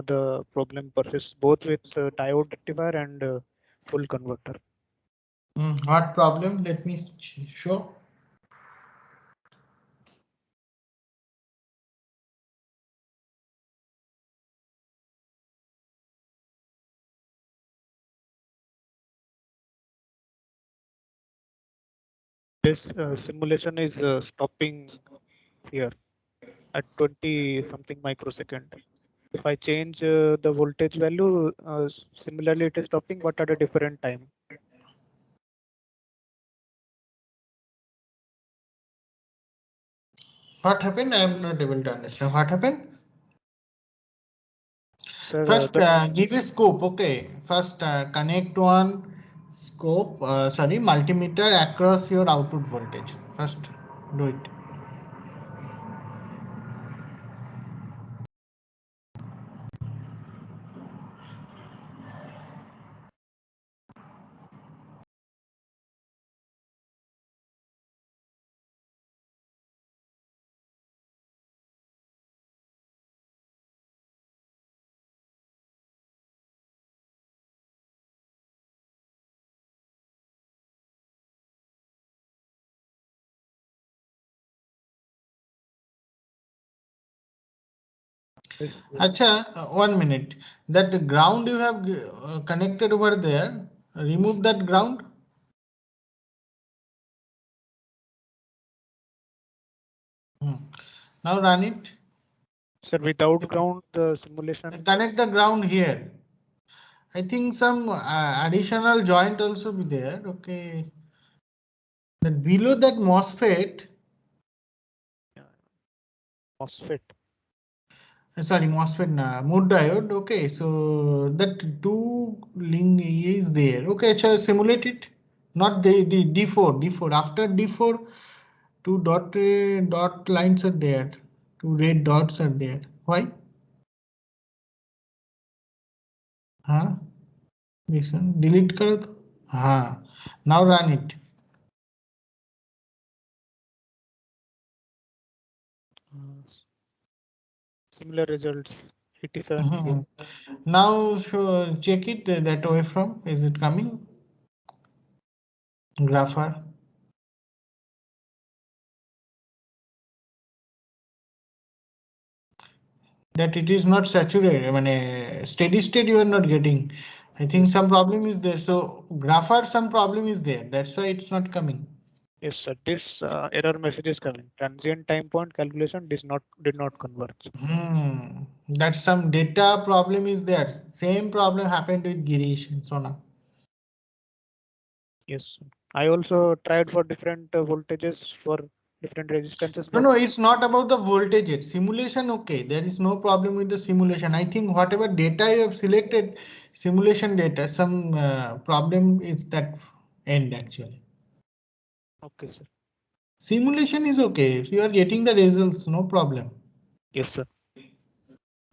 [SPEAKER 10] the problem persists both with diode rectifier and full converter.
[SPEAKER 1] What problem? Let me show.
[SPEAKER 10] this simulation is stopping here at 20 something microsecond. If I change the voltage value, similarly it is stopping, but at a different time.
[SPEAKER 1] What happened? I am not able to understand. What happened?
[SPEAKER 10] Sir,
[SPEAKER 1] First, give a scope. Okay. First, connect one scope. Sorry, multimeter across your output voltage. First, do it. Acha, 1 minute. That ground you have connected over there, remove that ground. Now run it.
[SPEAKER 10] sir, without ground, the simulation.
[SPEAKER 1] Connect the ground here. I think some additional joint also be there. Okay. That below that MOSFET.
[SPEAKER 10] MOSFET.
[SPEAKER 1] Sorry, MOSFET, mode diode. Okay, so that two link is there. Okay, so simulate it. Not the D4. After D4, two dot lines are there. Two red dots are there. Why? Huh? Listen, delete करो तो. हाँ. Now run it.
[SPEAKER 10] Similar results. 87
[SPEAKER 1] Now check it that waveform. Is it coming? Grapher. That it is not saturated. I mean, steady state you are not getting. I think some problem is there. So grapher, some problem is there. That's why it's not coming.
[SPEAKER 10] Yes, sir. This error message is coming. Transient time point calculation did not converge.
[SPEAKER 1] That some data problem is there. Same problem happened with Girish and Sona.
[SPEAKER 10] Yes, sir. I also tried for different voltages for different resistances.
[SPEAKER 1] No, it's not about the voltage. Simulation, okay. There is no problem with the simulation. I think whatever data you have selected, simulation data, some problem is that end actually.
[SPEAKER 10] Okay, sir.
[SPEAKER 1] Simulation is okay. You are getting the results, no problem.
[SPEAKER 10] Yes, sir.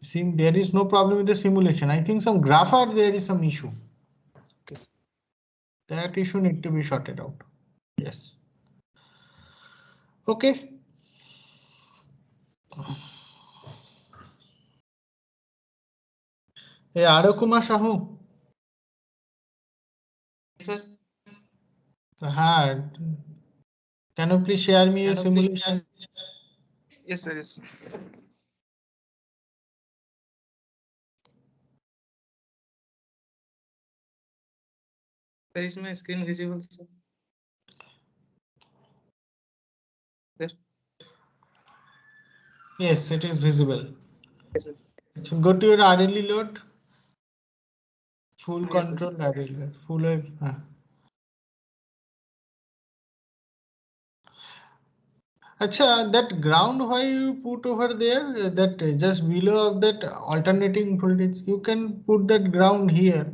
[SPEAKER 1] See, there is no problem with the simulation. I think some grapher there is some issue.
[SPEAKER 10] Okay.
[SPEAKER 1] That issue need to be sorted out. Yes. Okay. Hey, Arokuma Shahu.
[SPEAKER 5] Sir.
[SPEAKER 1] Hi. Can you please share me your simulation?
[SPEAKER 5] Yes, sir. Yes. There is my screen visible, sir. There.
[SPEAKER 1] Yes, it is visible.
[SPEAKER 5] Yes, sir.
[SPEAKER 1] So go to your RLE load. Full
[SPEAKER 5] Yes,
[SPEAKER 1] control RLE load. Full wave. Acha, that ground why you put over there, that just below of that alternating voltage, you can put that ground here.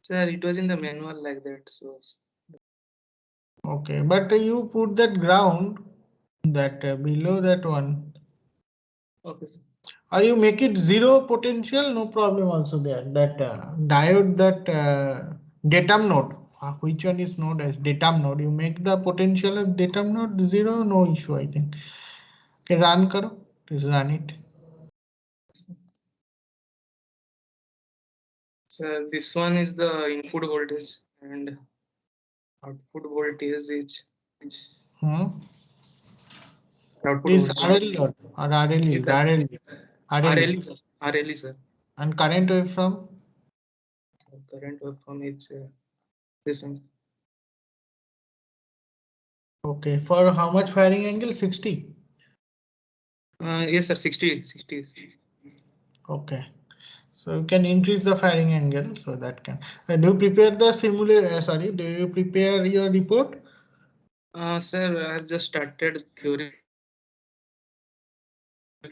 [SPEAKER 5] Sir, it was in the manual like that, so.
[SPEAKER 1] Okay, but you put that ground that below that one.
[SPEAKER 5] Okay, sir.
[SPEAKER 1] Or you make it zero potential, no problem also there. That diode, that datum node. Which one is node as datum node? You make the potential of datum node zero, no issue, I think. Okay, run karo. Please run it.
[SPEAKER 5] Sir, this one is the input voltage and output voltage is. Output
[SPEAKER 1] This
[SPEAKER 5] voltage.
[SPEAKER 1] RL or RLE?
[SPEAKER 5] Yes, sir. RLE, sir. RLE, sir.
[SPEAKER 1] And current waveform?
[SPEAKER 5] Current waveform is this one.
[SPEAKER 1] Okay, for how much firing angle? 60.
[SPEAKER 5] Yes, sir. 60.
[SPEAKER 1] Okay, so you can increase the firing angle, so that can. Do you prepare the simulation? Do you prepare your report?
[SPEAKER 5] Sir, I just started theory.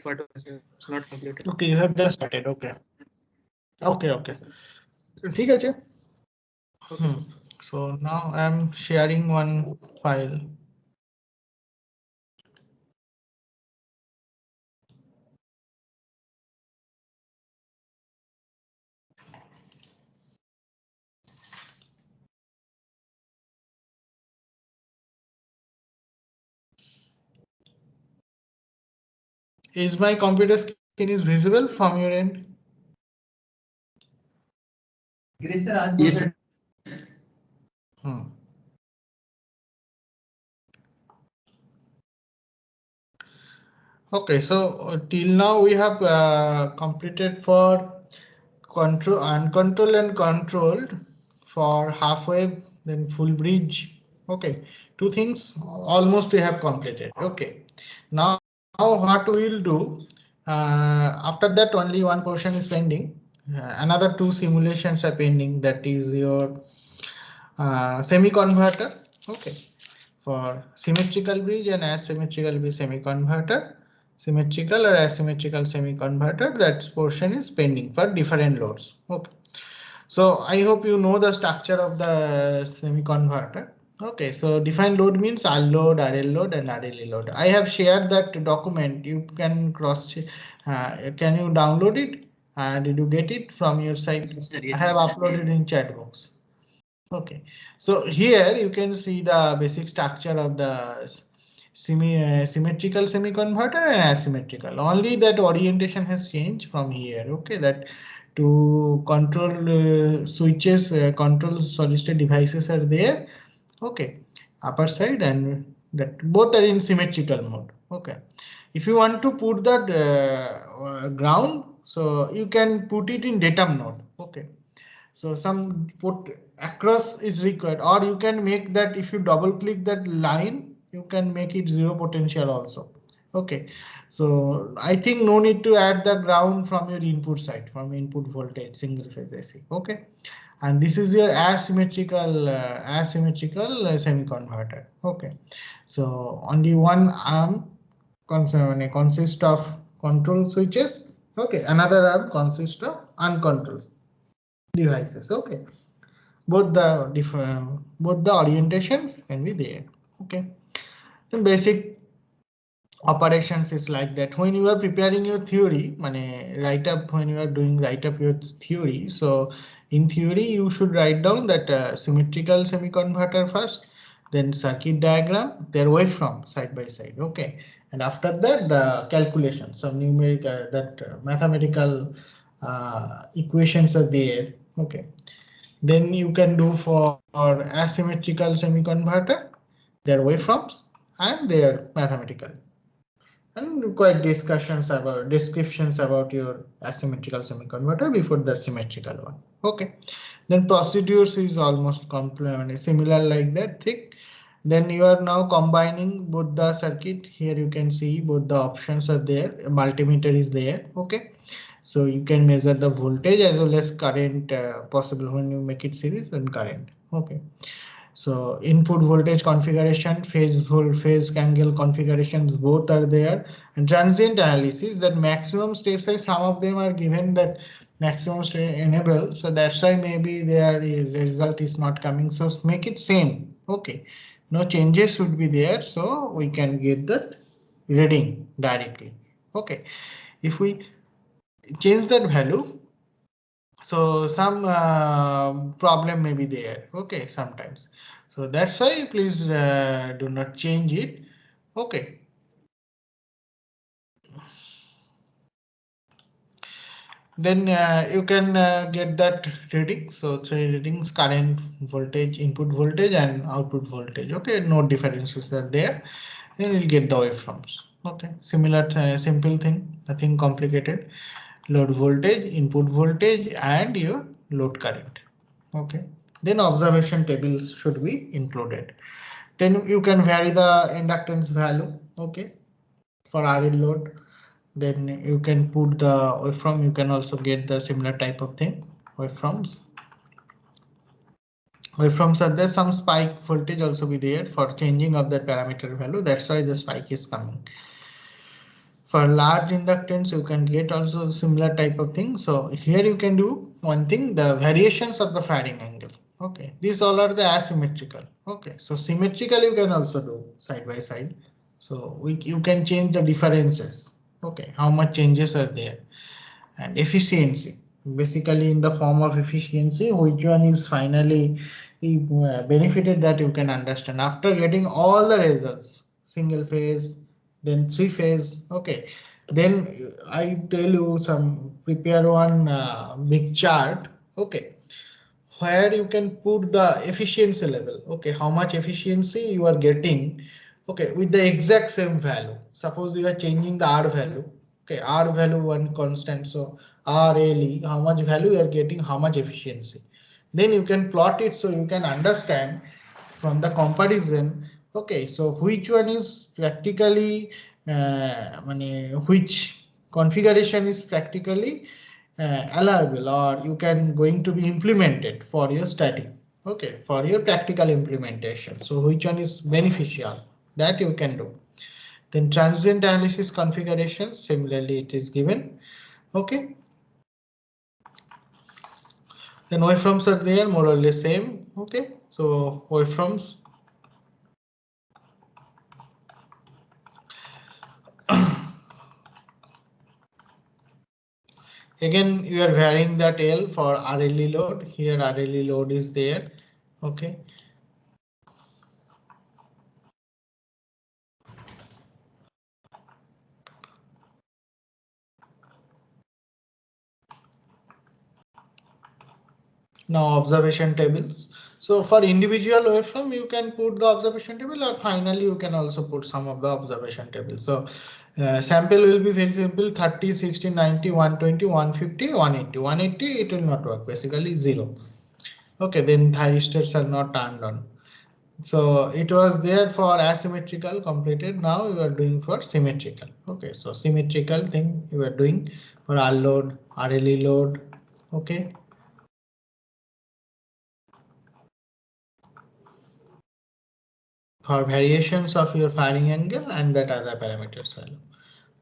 [SPEAKER 5] But it's not completed.
[SPEAKER 1] Okay, you have just started. Okay. Okay. ठीक है
[SPEAKER 5] Okay, sir.
[SPEAKER 1] So now I'm sharing one file. Is my computer screen is visible from your end?
[SPEAKER 7] Yes, sir.
[SPEAKER 1] Okay, so till now we have completed for control, uncontrolled and controlled, for half wave, then full bridge. Okay, two things almost we have completed. Okay, now what we will do, after that only one portion is pending. Another two simulations are pending, that is your semi converter. Okay, for symmetrical bridge and asymmetrical bridge semi converter, symmetrical or asymmetrical semi converter, that portion is pending for different loads. Okay, so I hope you know the structure of the semi converter. Okay, so defined load means R load, RL load, and RLE load. I have shared that document. You can cross. Can you download it? Did you get it from your site?
[SPEAKER 7] Yes, sir.
[SPEAKER 1] I have uploaded in chat box. Okay, so here you can see the basic structure of the symmetrical semi converter and asymmetrical. Only that orientation has changed from here. Okay, that to control switches, control solid state devices are there. Okay, upper side, and that both are in symmetrical mode. Okay, if you want to put that ground, so you can put it in datum node. Okay, so some put across is required, or you can make that, if you double click that line, you can make it zero potential also. Okay, so I think no need to add the ground from your input side, from input voltage, single phase AC. Okay, and this is your asymmetrical semi converter. Okay, so only one arm consists of control switches. Okay, another arm consists of uncontrolled devices. Okay, both the orientations can be there. Okay, the basic operations is like that. When you are preparing your theory, when you are doing write up your theory, so in theory you should write down that symmetrical semi converter first, then circuit diagram, their waveform side by side. Okay, and after that the calculation, some numeric mathematical equations are there. Okay, then you can do for asymmetrical semi converter, their waveforms and their mathematical, and quite descriptions about your asymmetrical semi converter before the symmetrical one. Okay, then procedures is almost similar like that thing. Then you are now combining both the circuit. Here you can see both the options are there. A multimeter is there. Okay, so you can measure the voltage as well as current, possible when you make it series, and current. Okay, so input voltage configuration, phase angle configurations, both are there, and transient analysis, that maximum step size, some of them are given that maximum enable, so that's why maybe the result is not coming. So make it same. Okay, no changes would be there, so we can get that reading directly. Okay, if we change that value, so some problem may be there. Okay, sometimes, so that's why please do not change it. Okay, then you can get that reading. So three readings: current, voltage, input voltage, and output voltage. Okay, no differences are there. Then you'll get the waveforms. Okay, similar simple thing, nothing complicated. Load voltage, input voltage, and your load current. Okay, then observation tables should be included. Then you can vary the inductance value, okay, for RL load. Then you can put the waveform. You can also get the similar type of thing, waveforms. Waveforms are there. Some spike voltage also be there for changing of that parameter value. That's why the spike is coming. For large inductance, you can get also similar type of thing. So here you can do one thing, the variations of the firing angle. Okay, these all are the asymmetrical. Okay, so symmetrical you can also do side by side. So you can change the differences. Okay, how much changes are there, and efficiency. Basically in the form of efficiency, which one is finally benefited, that you can understand after getting all the results, single phase, then three phase. Okay, then I tell you some, prepare one big chart. Okay, where you can put the efficiency level. Okay, how much efficiency you are getting. Okay, with the exact same value. Suppose you are changing the R value. Okay, R value one constant. So RLE, how much value you are getting, how much efficiency. Then you can plot it so you can understand from the comparison. Okay, so which one is practically, which configuration is practically allowable, or you can going to be implemented for your study. Okay, for your practical implementation. So which one is beneficial, that you can do. Then transient analysis configuration, similarly it is given. Okay, then waveforms are there, more or less same. Okay, so waveforms. Again, you are varying that L for RLE load. Here RLE load is there. Okay. Now observation tables. So for individual waveform, you can put the observation table, or finally you can also put some of the observation tables. So sample will be very simple: 30, 60, 90, 120, 150, 180. 180 it will not work, basically 0. Okay, then thyristors are not turned on. So it was there for asymmetrical completed. Now you are doing for symmetrical. Okay, so symmetrical thing you are doing for R load, RLE load. Okay. For variations of your firing angle and that other parameters value.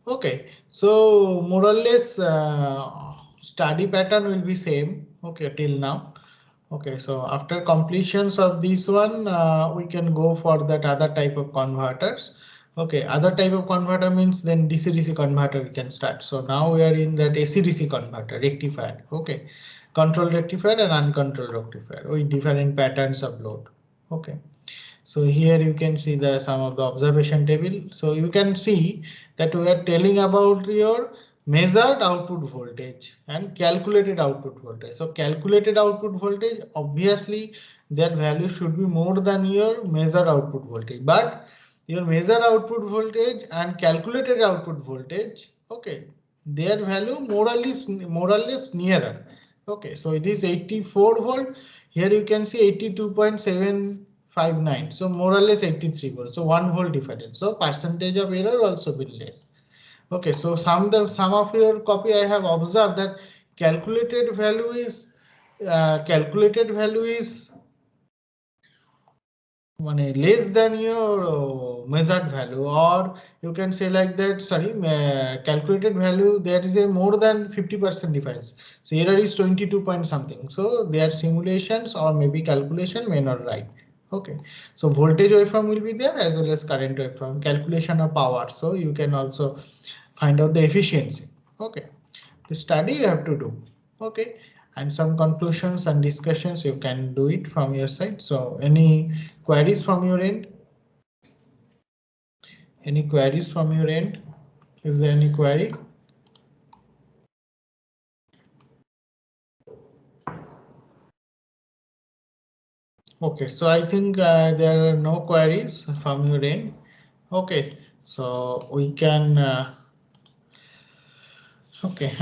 [SPEAKER 1] Okay, so more or less study pattern will be same. Okay, till now. Okay, so after completions of this one, we can go for that other type of converters. Okay, other type of converter means then DC-DC converter we can start. So now we are in that AC-DC converter, rectifier. Okay, controlled rectifier and uncontrolled rectifier with different patterns of load. Okay. So here you can see the some of the observation table. So you can see that we are telling about your measured output voltage and calculated output voltage. So calculated output voltage, obviously their value should be more than your measured output voltage, but your measured output voltage and calculated output voltage, okay, their value more or less nearer. Okay, so it is 84 volt. Here you can see 82.759, so more or less 83 volts, so 1 volt difference. So percentage of error also been less. Okay, so some of your copy I have observed that calculated value is less than your measured value, or you can say like that, sorry, calculated value there is a more than 50% difference. So error is 22 point something. So their simulations or maybe calculation may not right. Okay, so voltage waveform will be there as well as current waveform, calculation of power. So you can also find out the efficiency. Okay, the study you have to do. Okay, and some conclusions and discussions you can do it from your side. So any queries from your end? Any queries from your end? Is there any query? Okay, so I think there are no queries from your end. Okay, so we can okay.